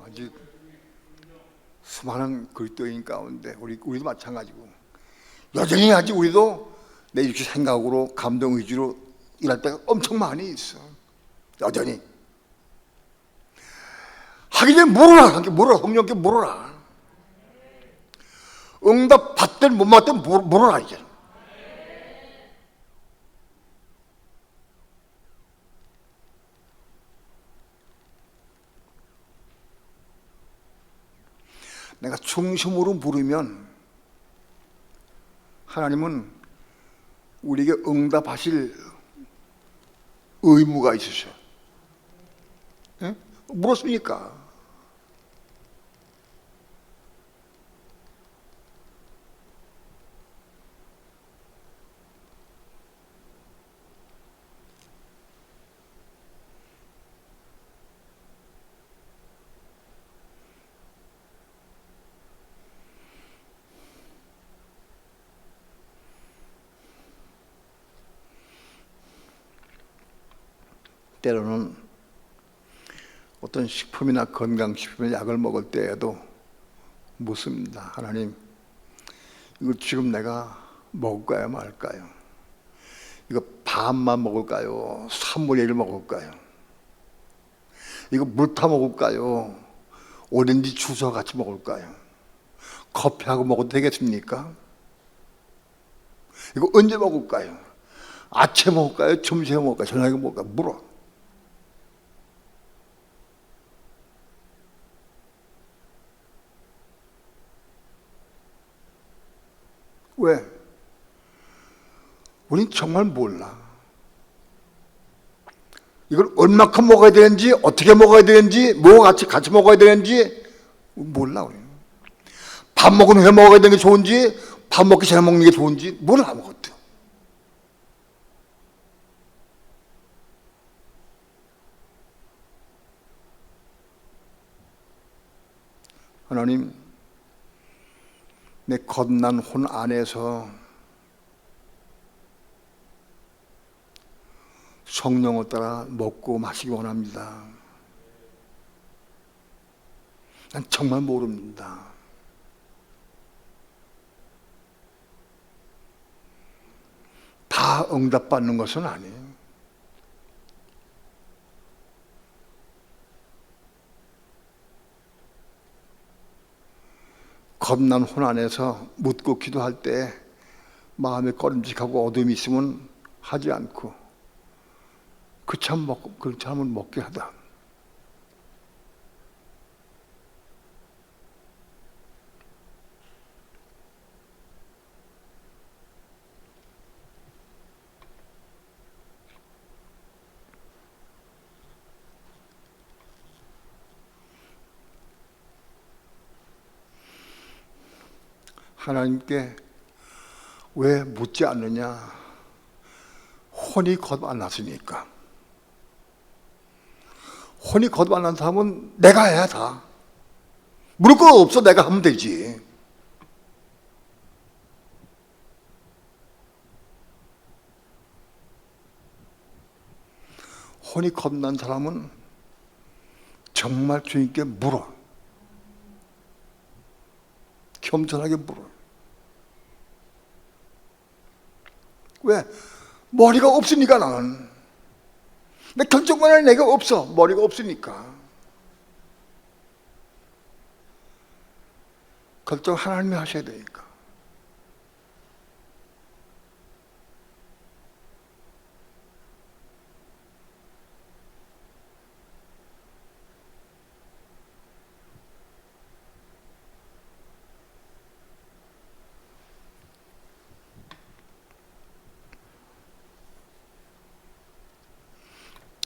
아직 수많은 그리스도인 가운데 우리도 마찬가지고 여전히 아직 우리도 내 육신 생각으로 감동 의지로 일할 때가 엄청 많이 있어. 여전히 하기 전에 물어라. 성령께 물어라. 응답 받든 못 받든 물어라. 이제 내가 중심으로 물으면 하나님은 우리에게 응답하실 의무가 있으셔. 예? 물었으니까. 때로는 어떤 식품이나 건강식품이나 약을 먹을 때에도 묻습니다. 하나님, 이거 지금 내가 먹을까요 말까요? 이거 반만 먹을까요? 3분의 1 먹을까요? 이거 물 타 먹을까요? 오렌지 주스와 같이 먹을까요? 커피하고 먹어도 되겠습니까? 이거 언제 먹을까요? 아침에 먹을까요? 점심에 먹을까요? 저녁에 먹을까요? 물어. 왜? 우린 정말 몰라. 이걸 얼마큼 먹어야 되는지, 어떻게 먹어야 되는지, 뭐가 같이 먹어야 되는지 몰라. 우리. 밥 먹은 후에 먹어야 되는 게 좋은지, 밥 먹기 전에 먹는 게 좋은지 몰라. 아무것도. 하나님, 내 겁난 혼 안에서 성령을 따라 먹고 마시기 원합니다. 난 정말 모릅니다. 다 응답받는 것은 아니에요. 겁난 혼안에서 묻고 기도할 때 마음에 꺼림직하고 어둠이 있으면 하지 않고 그 참을 먹게 하다. 하나님께 왜 묻지 않느냐? 혼이 거듭 안 났으니까. 혼이 거듭 안 난 사람은 내가 해야 다. 물을 거 없어 내가 하면 되지. 혼이 거듭 난 사람은 정말 주님께 물어. 겸손하게 물어. 왜? 머리가 없으니까 나는. 내 결정만할 내가 없어. 머리가 없으니까. 결정 하나님이 하셔야 되니까.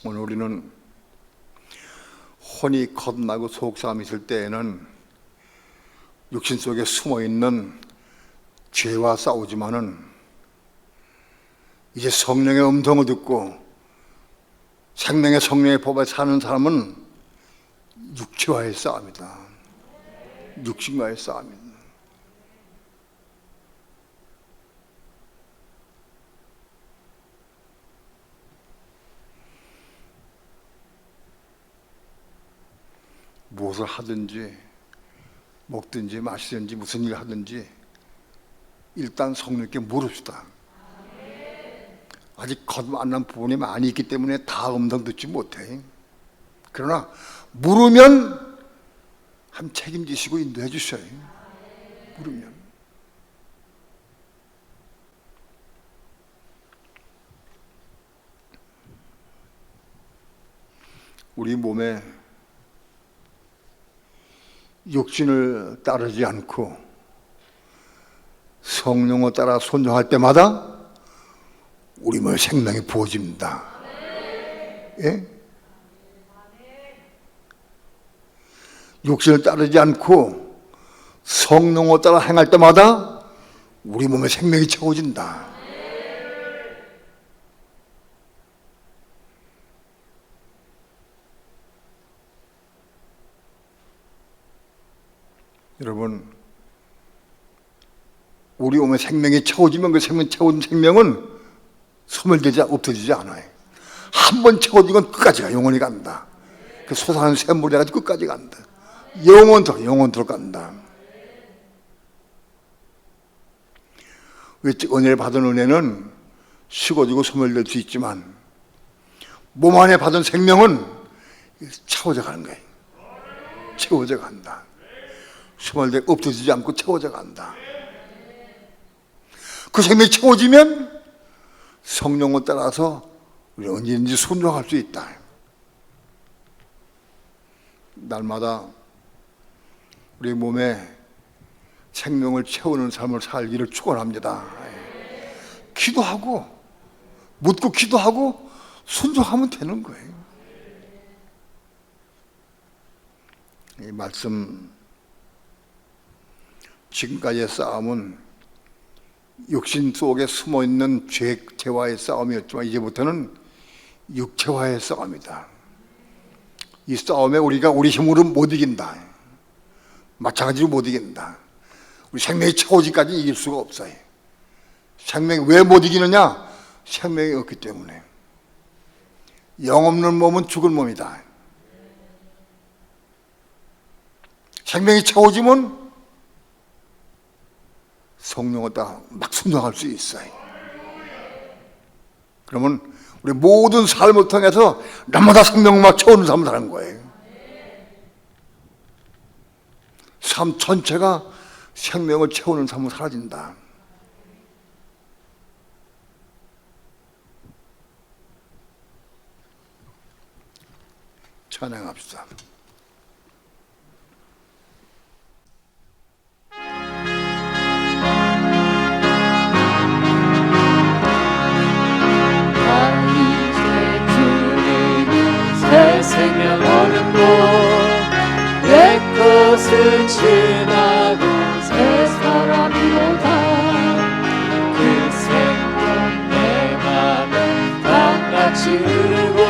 오늘 우리는 혼이 겁나고 속상함이 있을 때에는 육신 속에 숨어있는 죄와 싸우지만은 이제 성령의 음성을 듣고 생명의 성령의 법에 사는 사람은 육체와의 싸움이다. 육신과의 싸움이다. 무엇을 하든지 먹든지 마시든지 무슨 일을 하든지 일단 성령께 물읍시다. 아직 거듭 안 난 부분이 많이 있기 때문에 다 음성 듣지 못해. 그러나 물으면 한 책임지시고 인도해 주셔요. 물으면. 우리 몸에 육신을 따르지 않고 성령을 따라 순종할 때마다 우리 몸에 생명이 부어집니다. 예? 육신을 따르지 않고 성령을 따라 행할 때마다 우리 몸에 생명이 채워진다. 여러분, 우리 몸에 생명이 채워지면 그 채워진 생명은 소멸되지 없어지지 않아요. 한 번 채워지면 끝까지 가. 영원히 간다. 그 솟아나는 샘물이 가지고 끝까지 간다. 영원토록 간다. 은혜를 받은 은혜는 식어지고 소멸될 수 있지만 몸 안에 받은 생명은 채워져 가는 거예요. 채워져 간다. 소멸돼 없어지지 않고 채워져 간다. 그 생명이 채워지면 성령을 따라서 우리 언제든지 순종할 수 있다. 날마다 우리 몸에 생명을 채우는 삶을 살기를 축원합니다. 기도하고 묻고 기도하고 순종하면 되는 거예요. 이 말씀 지금까지의 싸움은 육신 속에 숨어있는 죄와의 싸움이었지만 이제부터는 육체와의 싸움이다. 이 싸움에 우리가 우리 힘으로 못 이긴다. 마찬가지로 못 이긴다. 우리 생명이 채워지기까지 이길 수가 없어요. 생명이 왜 못 이기느냐? 생명이 없기 때문에. 영 없는 몸은 죽은 몸이다. 생명이 채워지면 성령을 따라 막 순종할 수 있어요. 그러면 우리 모든 삶을 통해서 날마다 생명을 막 채우는 삶을 사는 거예요. 삶 전체가 생명을 채우는 삶을 살아진다. 찬양합시다. 새 생명 얻은 곳 옛 것은 지나고 새 사람이로다 그 생명 내 맘에 강같이 흐르고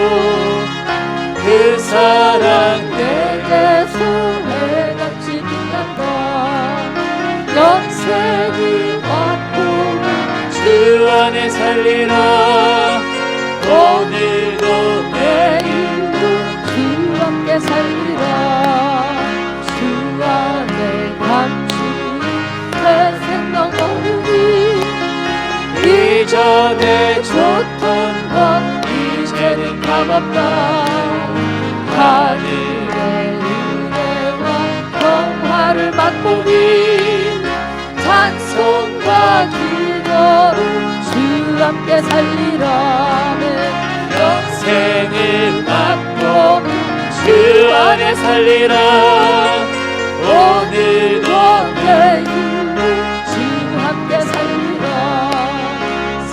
그 사랑 내게서 해같이 빛난다 영생을 맛보고 주 안에 살리라 오늘도 내일도 주 함께 살리라 주 안에 감추니 내 생명 얻으니 이전에 줬던 것 이제는 값없다 하늘의 은혜와 평화를 맛보니 찬송과 기도로 주 함께 살리라네 영생을 맛보고 주 안에 살리라 오늘도 내일도 주 함께 살리라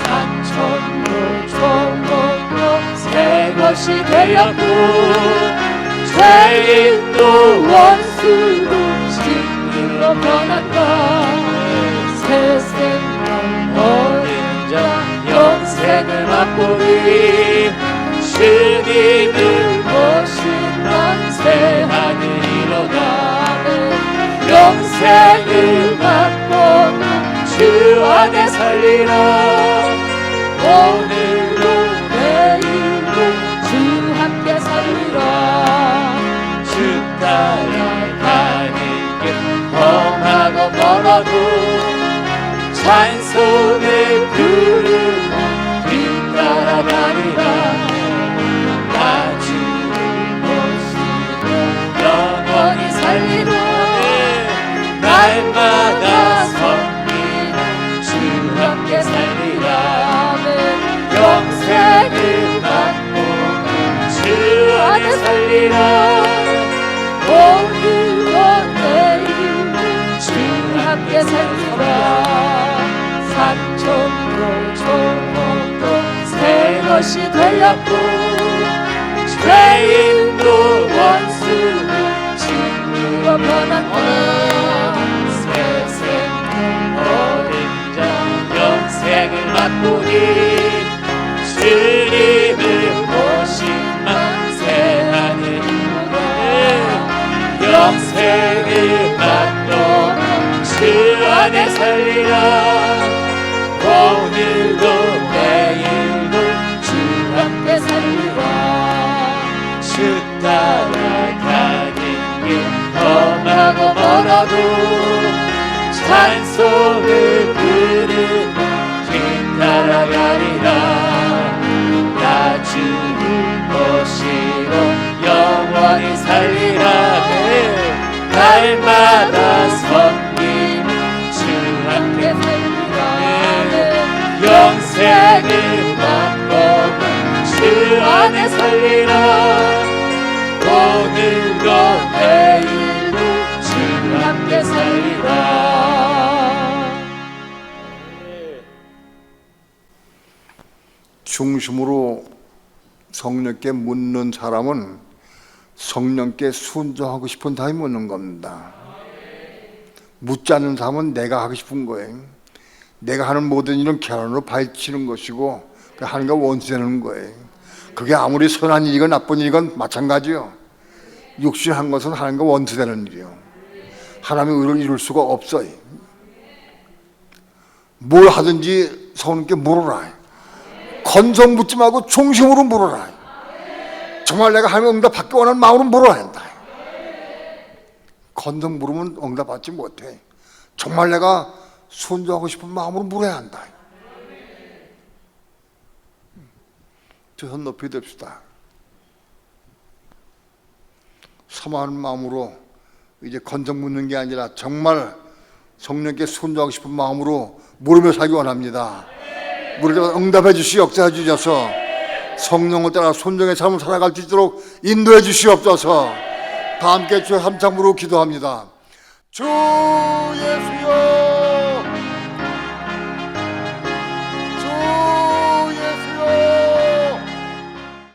산천도 초목도 새 것이 되었고 죄인도 원수도 진리로 변한다 새 생명 얻은 자 영생을 맛보니 주님을 모시면 새 하늘이로다 영생을 맛보고 주 안에 살리라 오늘도 내일도 주 함께 살리라 주 따라가는 길 험하고 멀어도 찬송을 부르고 뒤따라가리라 나 주를 모시고 영원히 살리라 날마다 섬기는 주 함께 살리라 영생을 맛보고 주 안에 살리라 오늘도 내일도 주 함께 살리라 산천도 초목도 새 것이 되었고 죄인도 원수도 친구가 변한다 새 생명 얻은 자 영생을 맛보니 주님을 모시면 새 하늘이로다 영생을 맛보고 주 안에 살리라 오늘도 내일도 주 함께 살리라 주 따라가는 길 험하고 멀어도 찬송을 부르고 뒤따라가리라 나 주를 모시고 영원히 살리라 날마다 섬기는 주 함께 영생을 맛보고 주 안에 살리라 오늘도 내일도 주 함께 살리라 중심으로 성령께 묻는 사람은 성령께 순종하고 싶은 사람이 묻는 겁니다. 묻지 않는 사람은 내가 하고 싶은 거예요. 내가 하는 모든 일은 계란으로 발치는 것이고 하나님과 원수되는 거예요. 그게 아무리 선한 일이건 나쁜 일이건 마찬가지요. 육신한 것은 하나님과 원수되는 일이요. 하나님의 의를 이룰 수가 없어요. 뭘 하든지 성령께 물어라. 건성 묻지 말고 중심으로 물어라. 정말 내가 하나님의 응답 받기 원하는 마음으로 물어야 한다. 건성 물으면 응답 받지 못해. 정말 내가 순종하고 싶은 마음으로 물어야 한다. 두 손 높이 듭시다. 사모하는 마음으로 이제 건성 묻는 게 아니라 정말 성령께 순종하고 싶은 마음으로 물으며 살기 원합니다. 물을 때마다 응답해 주시 역사해 주셔서 성령을 따라 순종의 삶을 살아갈 수 있도록 인도해 주시옵소서. 다 함께 주의 함창으로 기도합니다. 주 예수여